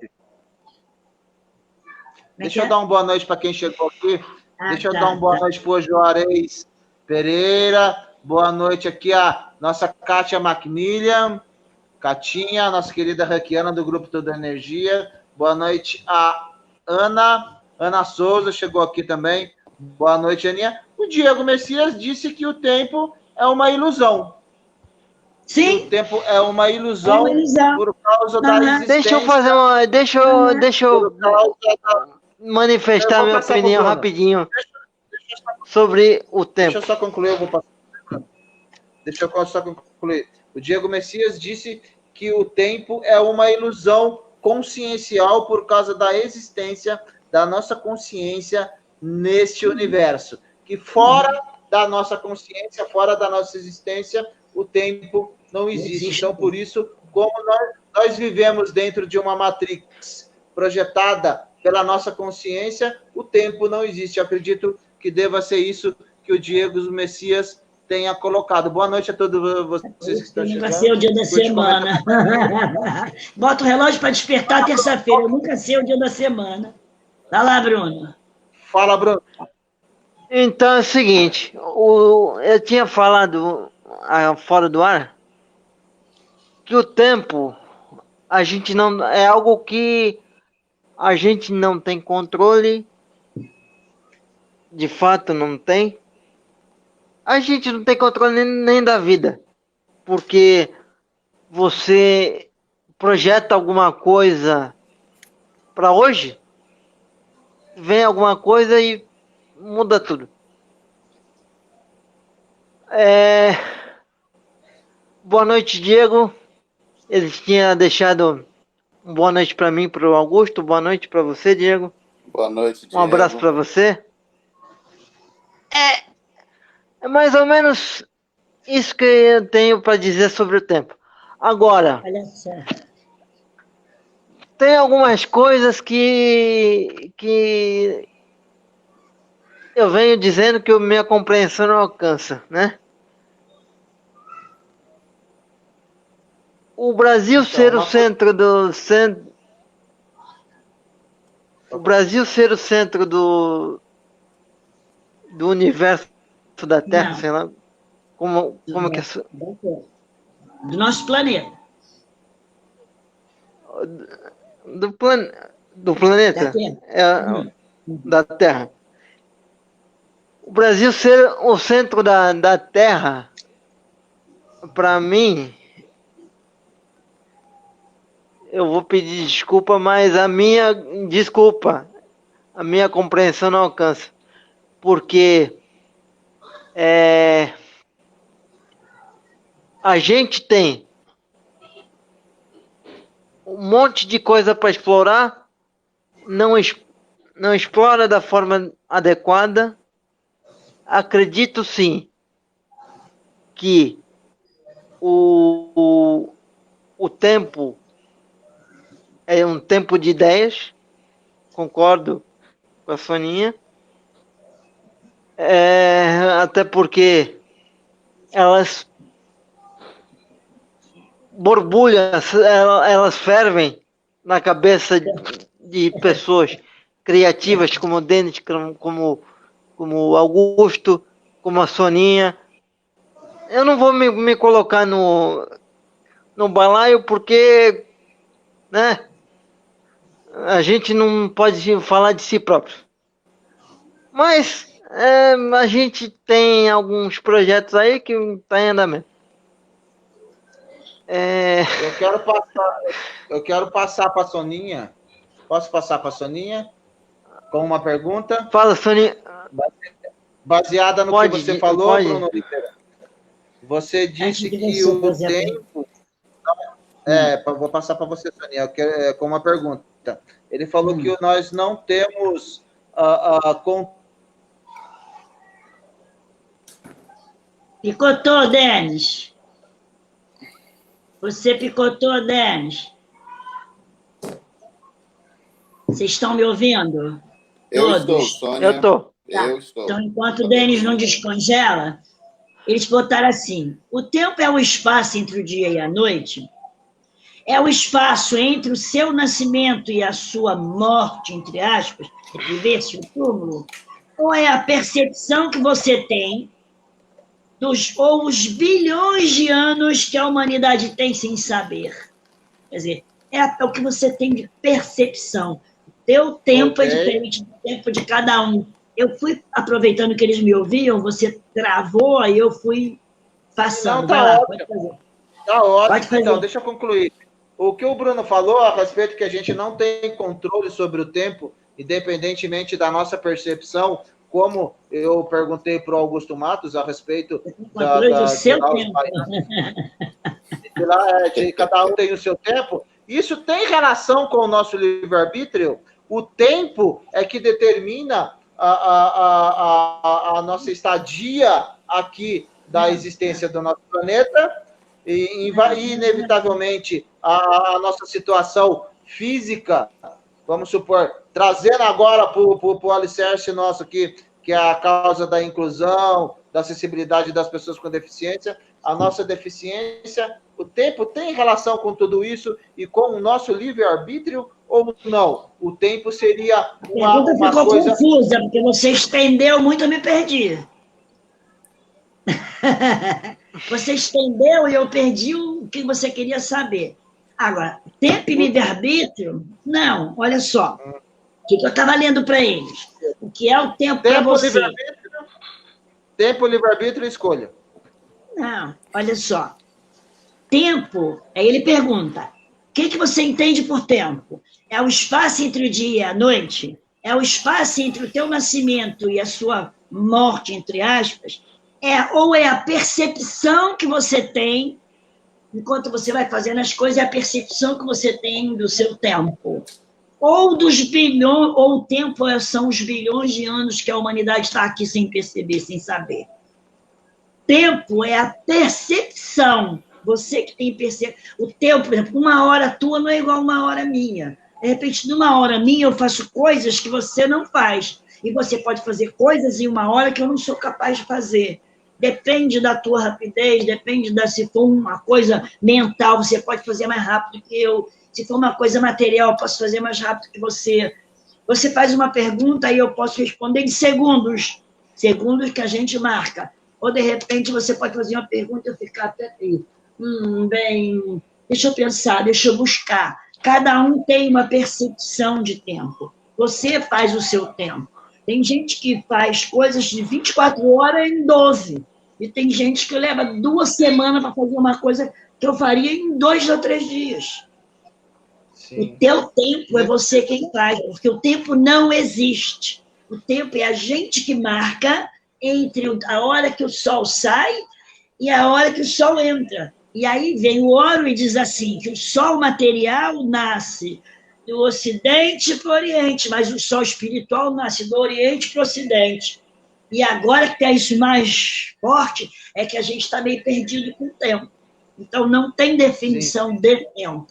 Deixa eu dar uma boa noite para quem chegou aqui. Deixa eu dar uma boa noite para o Juarez Pereira. Boa noite aqui a nossa Kátia Macmillan. Catinha, nossa querida Raquiana, do Grupo Toda Energia. Boa noite a Ana. Ana Souza chegou aqui também. Boa noite, Aninha. O Diego Messias disse que o tempo é uma ilusão. Sim. O tempo é uma ilusão, por causa da existência. Deixa eu fazer uma... Deixa eu manifestar minha opinião rapidinho sobre o tempo. Deixa eu só concluir, Deixa eu só concluir. O Diego Messias disse que o tempo é uma ilusão consciencial por causa da existência da nossa consciência neste universo. Que fora da nossa consciência, fora da nossa existência, o tempo não existe. Então, por isso, como nós vivemos dentro de uma matrix projetada pela nossa consciência, o tempo não existe. Eu acredito que deva ser isso que o Diego Messias tenha colocado. Boa noite a todos vocês que estão chegando. Nunca sei o dia da semana. Bota o relógio para despertar terça-feira. Eu nunca sei o dia da semana. Vai lá, Bruno. Fala, Bruno. Então é o seguinte, eu tinha falado fora do ar que o tempo a gente não é algo que a gente não tem controle, de fato não tem. A gente não tem controle nem da vida, porque você projeta alguma coisa para hoje, vem alguma coisa e muda tudo. Boa noite, Diego. Ele tinha deixado uma boa noite para mim, para o Augusto. Boa noite para você, Diego. Boa noite, Diego. Um abraço para você. É mais ou menos isso que eu tenho para dizer sobre o tempo. Agora, tem algumas coisas que eu venho dizendo que a minha compreensão não alcança, né? O Brasil ser o centro do o Brasil ser o centro do universo da Terra, sei lá, como que é? Do nosso planeta. Do planeta? Da Terra. O Brasil ser o centro da Terra, para mim, eu vou pedir desculpa, mas a minha compreensão não alcança. Porque a gente tem um monte de coisa para explorar, não explora da forma adequada. Acredito sim que o tempo é um tempo de ideias, concordo com a Soninha, até porque elas borbulham, elas fervem na cabeça de pessoas criativas como o Denis, como o Augusto, como a Soninha. Eu não vou me colocar no balaio porque, né, a gente não pode falar de si próprio. Mas a gente tem alguns projetos aí que estão em andamento. Eu quero passar para a Soninha. Posso passar para a Soninha com uma pergunta? Fala, Soninha. Baseada no que você falou, Bruno Oliveira. Você disse que o tempo... vou passar para você, Sonia, com uma pergunta. Ele falou que nós não temos Picotou, Denis. Você picotou, Denis. Vocês estão me ouvindo? Eu Todos? estou, Sônia. Eu estou. Tá. Eu estou. Então, enquanto o Denis não descongela, eles botaram assim: o tempo é o espaço entre o dia e a noite, é o espaço entre o seu nascimento e a sua morte, entre aspas, viver-se o túmulo, ou é a percepção que você tem ou os bilhões de anos que a humanidade tem sem saber? Quer dizer, é o que você tem de percepção. O teu tempo é diferente do tempo de cada um. Eu fui aproveitando que eles me ouviam, você travou, aí eu fui passando. Não, tá Vai lá, ótimo. pode fazer. Tá ótimo. Pode fazer. Então, deixa eu concluir. O que o Bruno falou a respeito que a gente não tem controle sobre o tempo, independentemente da nossa percepção, como eu perguntei para o Augusto Matos a respeito do seu tempo. De cada um tem o seu tempo. Isso tem relação com o nosso livre-arbítrio? O tempo é que determina a nossa estadia aqui da existência do nosso planeta e inevitavelmente, a nossa situação física, vamos supor, trazendo agora para o alicerce nosso aqui, que é a causa da inclusão, da acessibilidade das pessoas com deficiência, a nossa deficiência, o tempo tem relação com tudo isso e com o nosso livre-arbítrio ou não? O tempo seria uma ficou coisa... confusa, porque você estendeu muito, eu me perdi. Você estendeu e eu perdi o que você queria saber. Agora, tempo e livre-arbítrio? Não, olha só. O que eu estava lendo para eles? O que é o tempo para você? Tempo, livre-arbítrio e escolha. Não, olha só. Tempo, aí ele pergunta, o que você entende por tempo? É o espaço entre o dia e a noite? É o espaço entre o teu nascimento e a sua morte, entre aspas? Ou é a percepção que você tem, enquanto você vai fazendo as coisas, é a percepção que você tem do seu tempo? Ou dos bilhões, ou o tempo são os bilhões de anos que a humanidade está aqui sem perceber, sem saber? Tempo é a percepção. Você que tem percepção. O teu, por exemplo, uma hora tua não é igual a uma hora minha. De repente, numa hora minha, eu faço coisas que você não faz. E você pode fazer coisas em uma hora que eu não sou capaz de fazer. Depende da tua rapidez, depende se for uma coisa mental, você pode fazer mais rápido que eu. Se for uma coisa material, eu posso fazer mais rápido que você. Você faz uma pergunta e eu posso responder em segundos. Segundos que a gente marca. Ou, de repente, você pode fazer uma pergunta e eu ficar até aí. Bem, deixa eu pensar, deixa eu buscar. Cada um tem uma percepção de tempo. Você faz o seu tempo. Tem gente que faz coisas de 24 horas em 12. E tem gente que leva 2 semanas para fazer uma coisa que eu faria em 2 ou 3 dias. Sim. O teu tempo é você quem faz, porque o tempo não existe. O tempo é a gente que marca entre a hora que o sol sai e a hora que o sol entra. E aí vem o Oro e diz assim, que o sol material nasce do Ocidente para o Oriente, mas o sol espiritual nasce do Oriente para o Ocidente. E agora que tem isso mais forte, é que a gente está meio perdido com o tempo. Então, não tem definição Sim. de tempo.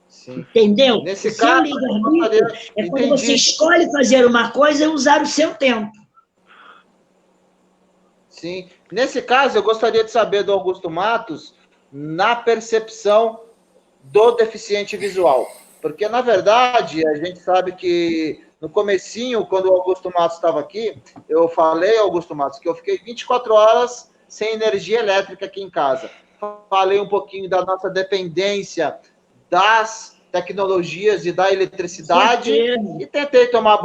Sim. Entendeu? Nesse o caso, seu livre-arbítrio é quando você escolhe fazer uma coisa e usar o seu tempo. Sim. Nesse caso, eu gostaria de saber do Augusto Matos na percepção do deficiente visual. Porque, na verdade, a gente sabe que no comecinho, quando o Augusto Matos estava aqui, eu falei, Augusto Matos, que eu fiquei 24 horas sem energia elétrica aqui em casa. Falei um pouquinho da nossa dependência das tecnologias e da eletricidade e tentei tomar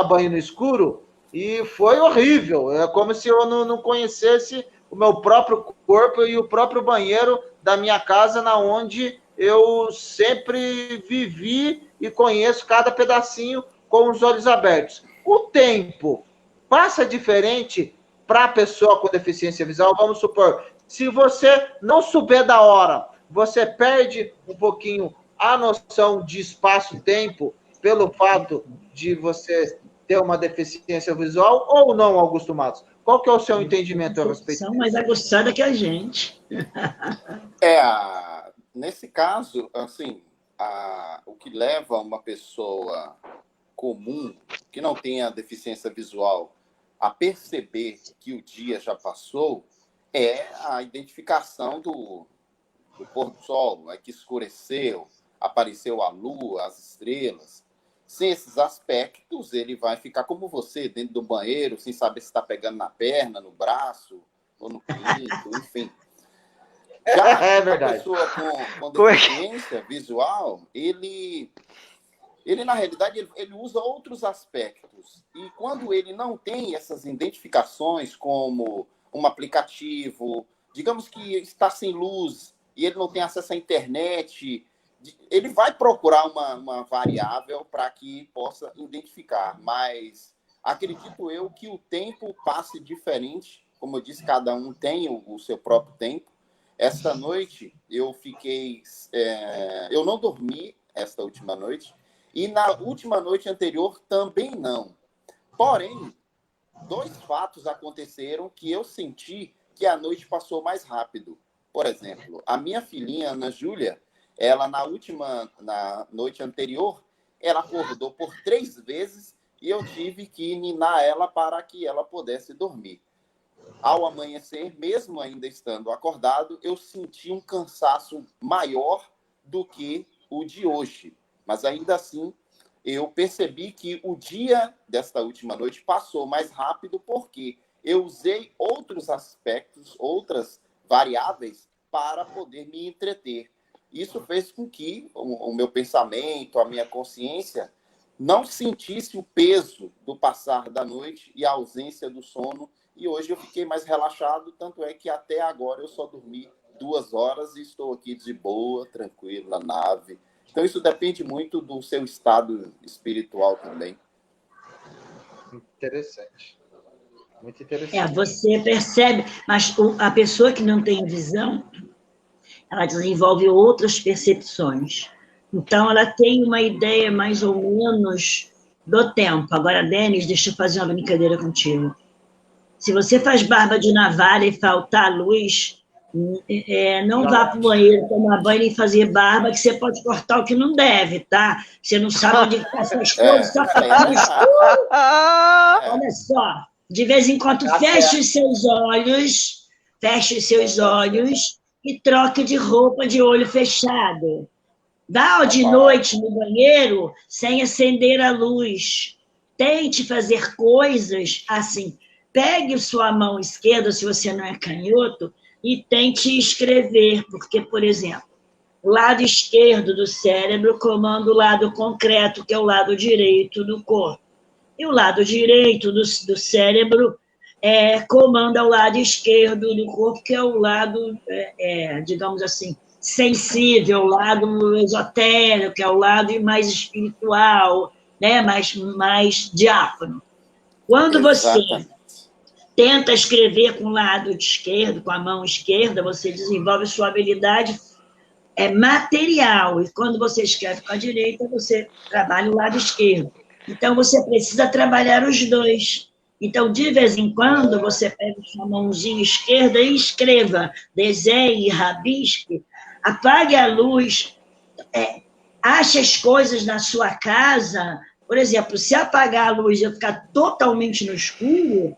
banho no escuro e foi horrível. É como se eu não conhecesse o meu próprio corpo e o próprio banheiro da minha casa, na onde eu sempre vivi e conheço cada pedacinho com os olhos abertos. O tempo passa diferente para a pessoa com deficiência visual, vamos supor, se você não souber da hora, você perde um pouquinho a noção de espaço-tempo pelo fato de você ter uma deficiência visual ou não, Augusto Matos? Qual que é o seu entendimento a respeito disso? São mais aguçada que a gente. Nesse caso, assim, o que leva uma pessoa comum, que não tenha deficiência visual, a perceber que o dia já passou, é a identificação do pôr do sol, que escureceu, apareceu a lua, as estrelas. Sem esses aspectos, ele vai ficar como você, dentro do banheiro, sem saber se está pegando na perna, no braço, ou no pinto, enfim. Já a pessoa com deficiência visual, ele na realidade, ele usa outros aspectos. E quando ele não tem essas identificações, como um aplicativo, digamos que está sem luz e ele não tem acesso à internet, ele vai procurar uma variável para que possa identificar. Mas acredito eu que o tempo passe diferente. Como eu disse, cada um tem o seu próprio tempo. Esta noite, eu não dormi esta última noite. E na última noite anterior também não. Porém, 2 fatos aconteceram que eu senti que a noite passou mais rápido. Por exemplo, a minha filhinha, Ana Júlia, ela na noite anterior, ela acordou por 3 vezes e eu tive que ninar ela para que ela pudesse dormir. Ao amanhecer, mesmo ainda estando acordado, eu senti um cansaço maior do que o de hoje. Mas ainda assim, eu percebi que o dia desta última noite passou mais rápido porque eu usei outros aspectos, outras variáveis para poder me entreter. Isso fez com que o meu pensamento, a minha consciência, não sentisse o peso do passar da noite e a ausência do sono. E hoje eu fiquei mais relaxado, tanto é que até agora eu só dormi 2 horas e estou aqui de boa, tranquilo, na nave. Então, isso depende muito do seu estado espiritual também. Interessante. Muito interessante. Você percebe, mas a pessoa que não tem visão, ela desenvolve outras percepções. Então, ela tem uma ideia mais ou menos do tempo. Agora, Denis, deixa eu fazer uma brincadeira contigo. Se você faz barba de navalha e faltar luz, não vá para o banheiro tomar banho e fazer barba, que você pode cortar o que não deve, tá? Você não sabe onde estão essas coisas, só fica no escuro. Olha só, de vez em quando feche os seus olhos e troque de roupa de olho fechado. Vá de noite no banheiro sem acender a luz. Tente fazer coisas assim. Pegue sua mão esquerda, se você não é canhoto, e tente escrever, porque, por exemplo, o lado esquerdo do cérebro comanda o lado concreto, que é o lado direito do corpo. E o lado direito do cérebro comanda o lado esquerdo do corpo, que é o lado, digamos assim, sensível, o lado esotérico, que é o lado mais espiritual, né? mais diáfano. Quando você tenta escrever com o lado esquerdo, com a mão esquerda, você desenvolve sua habilidade material. E quando você escreve com a direita, você trabalha o lado esquerdo. Então, você precisa trabalhar os dois. Então, de vez em quando, você pega sua mãozinha esquerda e escreva, desenhe, rabisque, apague a luz, ache as coisas na sua casa. Por exemplo, se apagar a luz e eu ficar totalmente no escuro,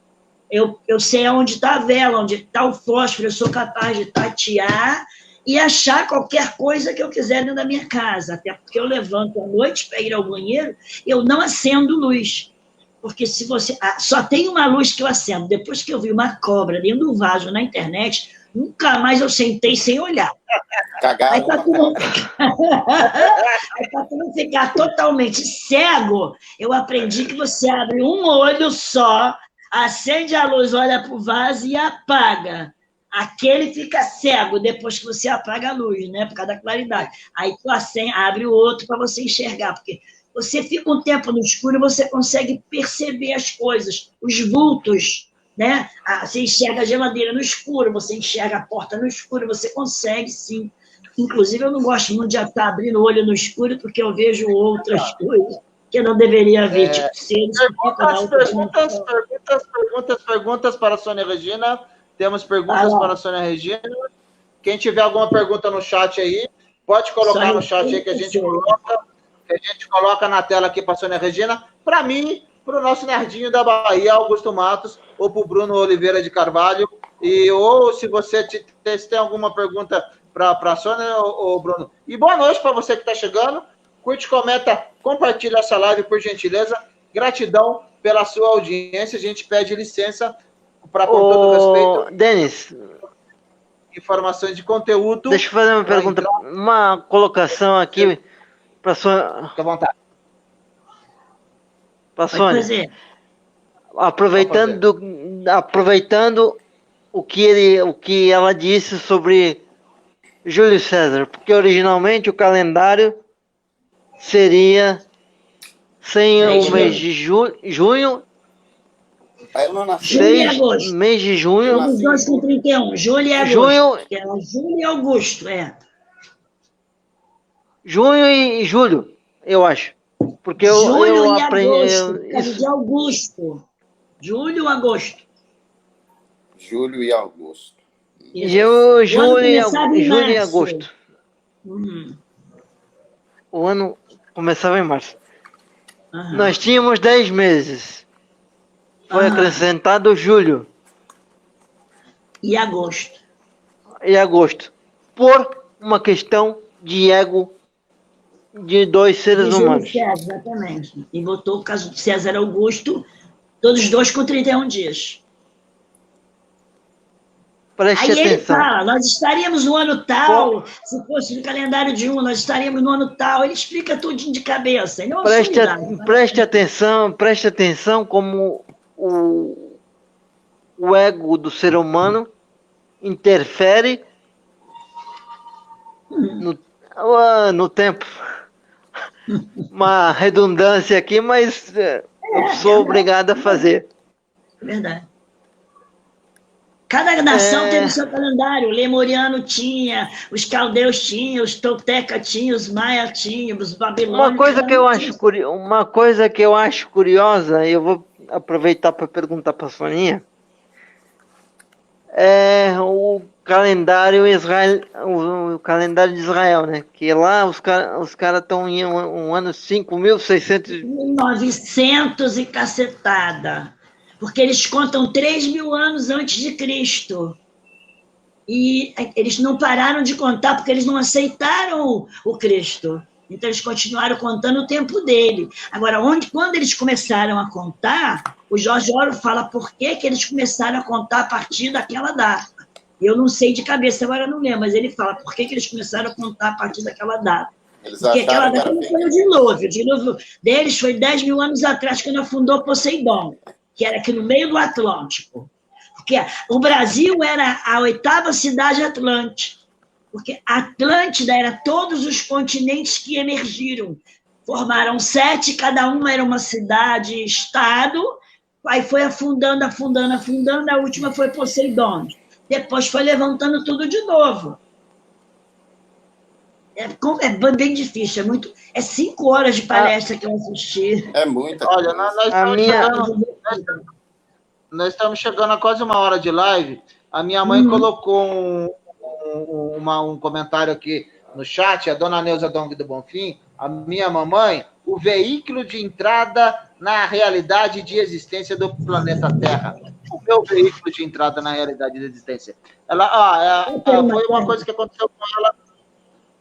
eu sei onde está a vela, onde está o fósforo, eu sou capaz de tatear e achar qualquer coisa que eu quiser dentro da minha casa. Até porque eu levanto à noite para ir ao banheiro, eu não acendo luz. Porque se você... só tem uma luz que eu acendo. Depois que eu vi uma cobra dentro do vaso na internet, nunca mais eu sentei sem olhar. Aí para tu não ficar totalmente cego, eu aprendi que você abre um olho só, acende a luz, olha para o vaso e apaga. Aquele fica cego depois que você apaga a luz, né? Por causa da claridade. Aí tu abre o outro para você enxergar, porque você fica um tempo no escuro e você consegue perceber as coisas, os vultos, né? Você enxerga a geladeira no escuro, você enxerga a porta no escuro, você consegue, sim. Inclusive, eu não gosto muito de estar abrindo o olho no escuro, porque eu vejo outras coisas que eu não deveria ver, tipo seres que ficam na outra dimensão. Perguntas para a Sônia Regina. Temos perguntas para a Sônia Regina. Quem tiver alguma pergunta no chat aí, pode colocar no chat aí que a gente coloca na tela aqui para a Sônia Regina. Para mim, para o nosso nerdinho da Bahia, Augusto Matos, ou para o Bruno Oliveira de Carvalho. Ou se você tem alguma pergunta para a Sônia ou Bruno. E boa noite para você que está chegando. Curte, comenta, compartilha essa live, por gentileza. Gratidão pela sua audiência. A gente pede licença para, com todo respeito... Denis, informações de conteúdo. Deixa eu fazer uma pergunta, uma colocação aqui para a Sônia. Fique à vontade. Para a Sônia. Aproveitando o que ela disse sobre Júlio César, porque originalmente o calendário seria sem o mês de junho. Eu não nasci. Julho e agosto. Mês de junho. Os dois com 31. Julho e agosto. Julho e agosto, Junho e julho, eu acho. Porque eu aprendi. Agosto, de Augusto. Julho e agosto. Julho e agosto. Julho e agosto. O ano começava em março. Nós tínhamos 10 meses. Foi acrescentado julho. E agosto. Por uma questão de ego de dois seres humanos. César, exatamente. E botou o caso de César Augusto, todos os dois com 31 dias. Preste Aí atenção. ele fala, nós estaríamos no ano tal, se fosse no calendário de nós estaríamos no ano tal. Ele explica tudo de cabeça. Ele preste atenção como o ego do ser humano interfere no tempo. Uma redundância aqui, mas eu sou obrigado a fazer. Verdade. Cada nação teve o seu calendário. O lemuriano tinha, os caldeus tinham, os toltecas tinham, os maia tinham, os babilônios. Uma coisa que eu acho curiosa, e eu vou aproveitar para perguntar para a Soninha, é o calendário o calendário de Israel, né? Que lá os caras estão em um ano 5.600... 900 e cacetada. Porque eles contam 3.000 anos antes de Cristo. E eles não pararam de contar porque eles não aceitaram o Cristo. Então, eles continuaram contando o tempo dele. Agora, quando eles começaram a contar, o Jorge Oro fala por que eles começaram a contar a partir daquela data. Eu não sei de cabeça, agora não lembro, mas ele fala por que eles começaram a contar a partir daquela data. Porque aquela data não foi o dilúvio. O dilúvio deles foi 10.000 anos atrás, quando afundou Poseidon, que era aqui no meio do Atlântico. Porque o Brasil era a 8ª cidade atlântica. Porque a Atlântida era todos os continentes que emergiram. Formaram 7, cada uma era uma cidade-estado, aí foi afundando, a última foi Poseidon. Depois foi levantando tudo de novo. É bem difícil, é 5 horas de palestra que eu assisti. É muita. Olha, nós estamos chegando a quase 1 hora de live. A minha mãe colocou um comentário aqui no chat, a dona Neuza Dong do Bonfim, a minha mamãe, o veículo de entrada na realidade de existência do planeta Terra. O meu veículo de entrada na realidade de existência. Foi uma coisa que aconteceu com ela.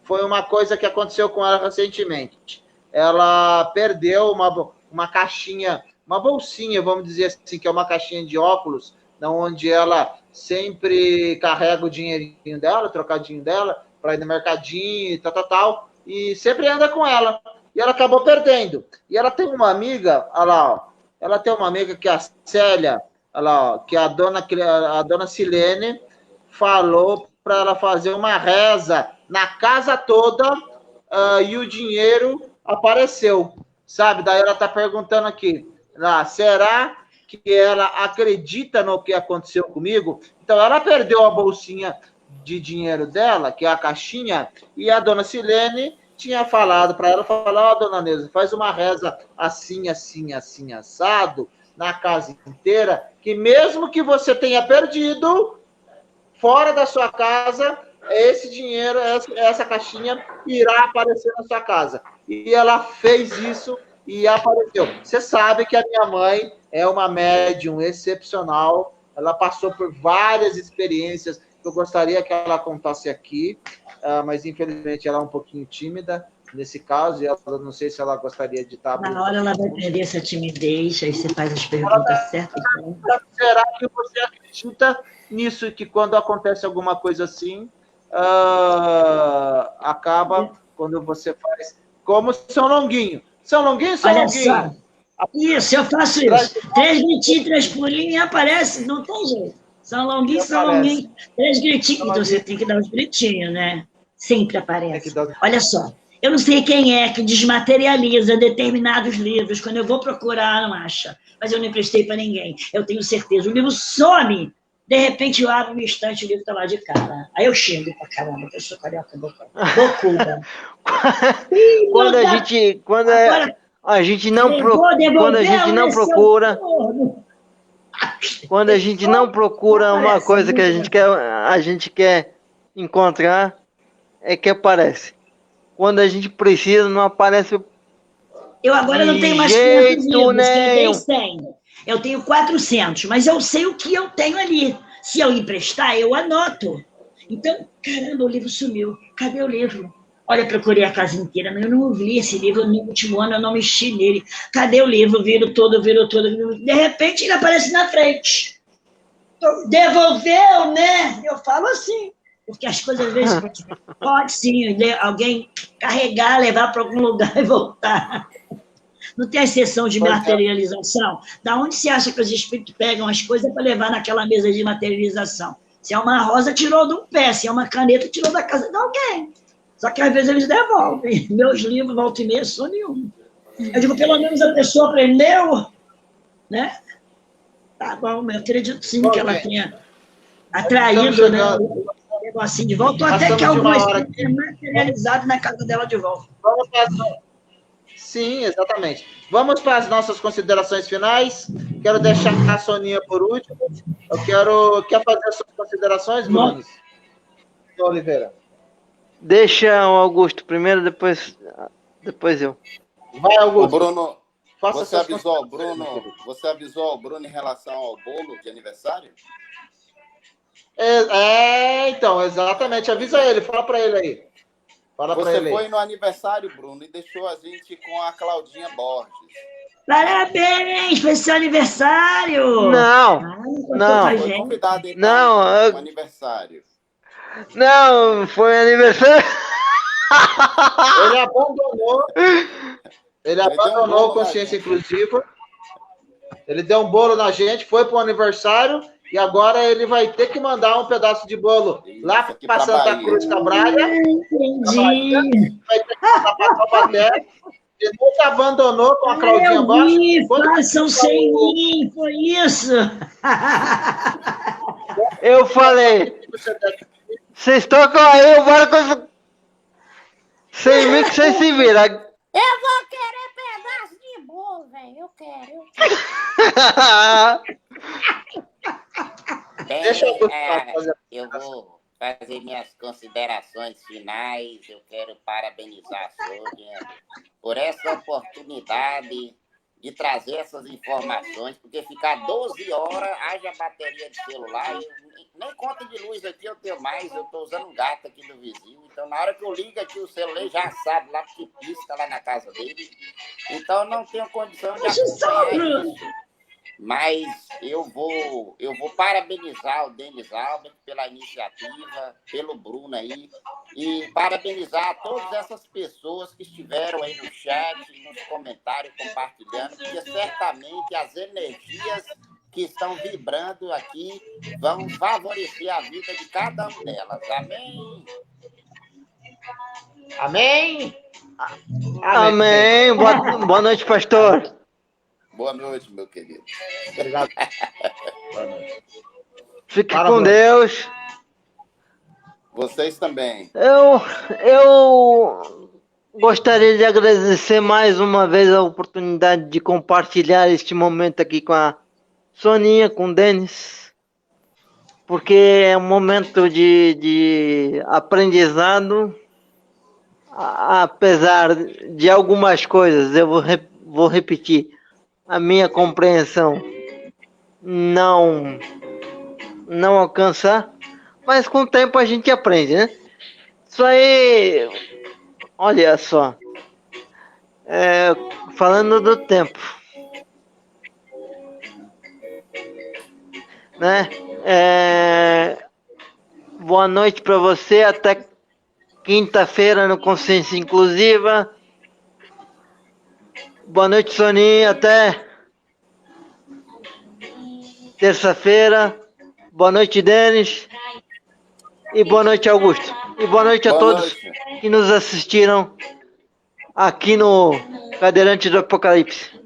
Foi uma coisa que aconteceu com ela recentemente. Ela perdeu uma caixinha, uma bolsinha, vamos dizer assim, que é uma caixinha de óculos, onde ela sempre carrega o dinheirinho dela, o trocadinho dela, para ir no mercadinho e tal, e sempre anda com ela. E ela acabou perdendo. E ela tem uma amiga, olha lá, ó, ela tem uma amiga que é a Célia, olha lá, ó, que a dona Silene falou para ela fazer uma reza na casa toda e o dinheiro apareceu, sabe? Daí ela está perguntando aqui, será que ela acredita no que aconteceu comigo. Então, ela perdeu a bolsinha de dinheiro dela, que é a caixinha, e a dona Silene tinha falado para ela, falou, dona Neuza, faz uma reza assim, assim, assim, assado, na casa inteira, que mesmo que você tenha perdido, fora da sua casa, esse dinheiro, essa caixinha irá aparecer na sua casa. E ela fez isso e apareceu. Você sabe que a minha mãe é uma médium excepcional, ela passou por várias experiências que eu gostaria que ela contasse aqui, mas infelizmente ela é um pouquinho tímida nesse caso, e ela não sei se ela gostaria de estar... Na hora ela vai perder essa timidez, aí você faz as perguntas certas. Será que você acredita nisso, que quando acontece alguma coisa assim, acaba quando você faz como São Longuinho. São Longuinho, São Olha Longuinho. Só. Isso, eu faço isso. 3 gritinhos, 3 pulinhos e aparece, não tem jeito. São Longuinho, São Longuinho. 3 gritinhos. Então você tem que dar uns gritinhos, né? Sempre aparece. Olha só, eu não sei quem é que desmaterializa determinados livros. Quando eu vou procurar, não acha. Mas eu não emprestei para ninguém. Eu tenho certeza. O livro some. De repente, eu abro no estante e o livro está lá de cara. Aí eu xingo pra caramba, que eu sou carioca, bocuda. Quando a gente não procura uma coisa que a gente quer encontrar, é que aparece. Quando a gente precisa, não aparece. Eu agora não tenho mais 500 livros, que é bem 100. Eu tenho 400, mas eu sei o que eu tenho ali. Se eu emprestar, eu anoto. Então, caramba, o livro sumiu. Cadê o livro? Olha, eu procurei a casa inteira, mas eu não li esse livro no último ano, eu não mexi nele. Cadê o livro? Viro todo. De repente, ele aparece na frente. Devolveu, né? Eu falo assim. Porque as coisas, às vezes, pode sim, alguém carregar, levar para algum lugar e voltar. Não tem a exceção de materialização? Da onde você acha que os espíritos pegam as coisas para levar naquela mesa de materialização? Se é uma rosa, tirou de um pé. Se é uma caneta, tirou da casa de alguém. Só que às vezes eles devolvem. Meus livros, volta e meia, sou nenhum. Eu digo, pelo menos a pessoa aprendeu, né? Tá bom, eu acredito sim que ela tenha atraído, né, o negocinho de volta, ou até que alguma espírito tenha materializado na casa dela de volta. Vamos para Sim, exatamente. Vamos para as nossas considerações finais. Quero deixar a Soninha por último. Quer fazer as suas considerações, Bruno? Oliveira. Deixa o Augusto primeiro, depois eu. Vai, Augusto. O Bruno, você avisou o Bruno em relação ao bolo de aniversário? Então, exatamente. Avisa ele, fala para ele aí. Você foi no aniversário, Bruno, e deixou a gente com a Claudinha Borges. Parabéns, foi seu aniversário! Não. Foi convidado então no aniversário. Não, foi aniversário. Ele abandonou a consciência inclusiva. Ele deu um bolo na gente, foi para o aniversário e agora ele vai ter que mandar um pedaço de bolo lá para Santa Cruz Cabralha. Entendi. Vai ter que mandar para Taubaté. Ele nunca abandonou com a Claudinha Borges. Façam sem mim, foi isso. Eu falei, vocês tocam aí, eu bora com... Sem mim que vocês se viram. Eu vou querer pedaço de bolo, velho. Eu quero. Bem, eu vou fazer minhas considerações finais. Eu quero parabenizar a Sônia por essa oportunidade de trazer essas informações, porque ficar 12 horas, haja bateria de celular, nem conta de luz aqui eu tenho mais, eu estou usando um gato aqui do vizinho, então na hora que eu ligo aqui o celular já sabe lá que pisca lá na casa dele, então não tenho condição de acompanhar isso. Mas eu vou parabenizar o Denis Albert pela iniciativa, pelo Bruno aí, e parabenizar todas essas pessoas que estiveram aí no chat, nos comentários, compartilhando, porque certamente as energias que estão vibrando aqui vão favorecer a vida de cada uma delas. Amém? Amém? Amém. Boa noite, pastor. Boa noite, meu querido. Obrigado. Boa noite. Fique com Deus. Vocês também. Eu gostaria de agradecer mais uma vez a oportunidade de compartilhar este momento aqui com a Soninha, com o Denis, porque é um momento de aprendizado, apesar de algumas coisas, eu vou repetir, a minha compreensão não alcançar, mas com o tempo a gente aprende, né? Isso aí, olha só, falando do tempo, né? Boa noite para você, até quinta-feira no Consciência Inclusiva. Boa noite, Soninha, até terça-feira. Boa noite, Denis. E boa noite, Augusto. E boa noite a todos que nos assistiram aqui no Cadeirante do Apocalipse.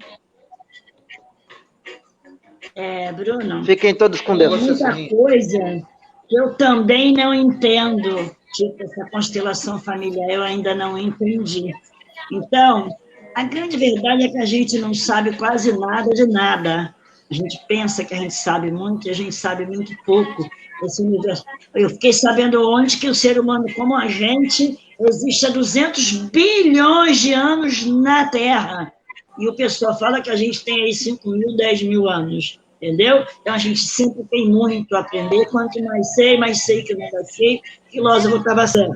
Bruno. Fiquem todos com Deus. Muita coisa que eu também não entendo. Tipo, essa constelação familiar eu ainda não entendi. Então, a grande verdade é que a gente não sabe quase nada de nada. A gente pensa que a gente sabe muito e a gente sabe muito pouco desse universo. Eu fiquei sabendo ontem que o ser humano, como a gente, existe há 200 bilhões de anos na Terra. E o pessoal fala que a gente tem aí 5 mil, 10 mil anos. Entendeu? Então, a gente sempre tem muito a aprender. Quanto mais sei que nunca sei. O filósofo estava certo.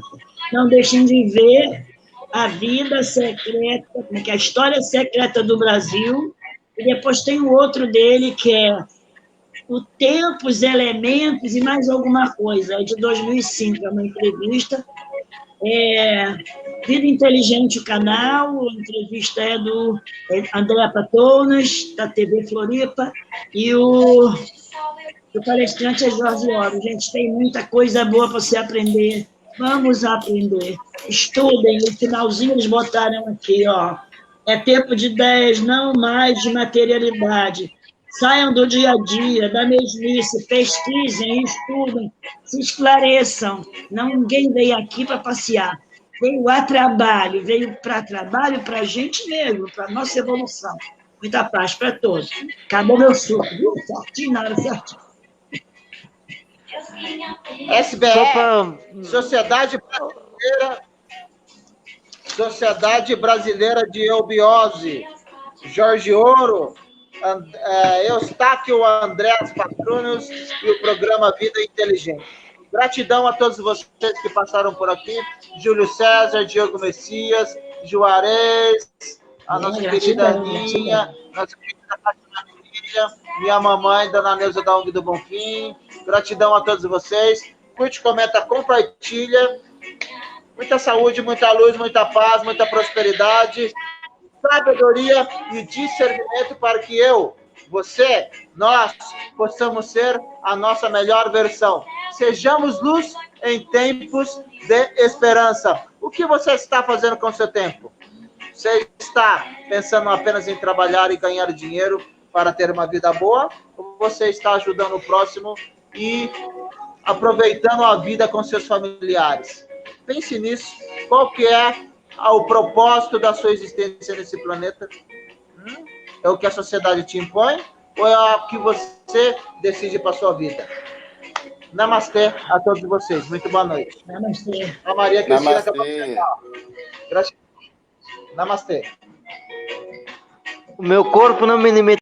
Não deixem de ver a vida secreta, que é a história secreta do Brasil. E depois tem o outro dele, que é o tempo, os elementos e mais alguma coisa. É de 2005, é uma entrevista. Vida Inteligente, o canal. A entrevista é do André Patonas, da TV Floripa. E o palestrante é Jorge Oro. Gente, tem muita coisa boa para você aprender. Vamos aprender. Estudem. No finalzinho eles botaram aqui, ó. É tempo de 10, não mais de materialidade. Saiam do dia a dia, da mesmice, pesquisem, estudem, se esclareçam. Ninguém veio aqui para passear. Veio a trabalho, veio para trabalho, para a gente mesmo, para a nossa evolução. Muita paz para todos. Acabou meu suco, viu? Certinho, na hora certinho. SBE, Sociedade Brasileira de Eubiose, Jorge Ouro, Eustáquio Andrés Patronos e o programa Vida Inteligente. Gratidão a todos vocês que passaram por aqui, Júlio César, Diogo Messias, Juarez, a nossa querida Aninha, nossa querida Patrícia, minha mamãe, Dona Neuza da ONG do Bonfim. Gratidão a todos vocês. Curte, comenta, compartilha. Muita saúde, muita luz, muita paz, muita prosperidade, sabedoria e discernimento para que nós possamos ser a nossa melhor versão. Sejamos luz em tempos de esperança. O que você está fazendo com o seu tempo? Você está pensando apenas em trabalhar e ganhar dinheiro para ter uma vida boa? Ou você está ajudando o próximo e aproveitando a vida com seus familiares? Pense nisso. Qual que é o propósito da sua existência nesse planeta? É o que a sociedade te impõe? Ou é o que você decide para a sua vida? Namastê a todos vocês. Muito boa noite. Namastê. A Maria Cristina. Namastê. Namastê. O meu corpo não me limita.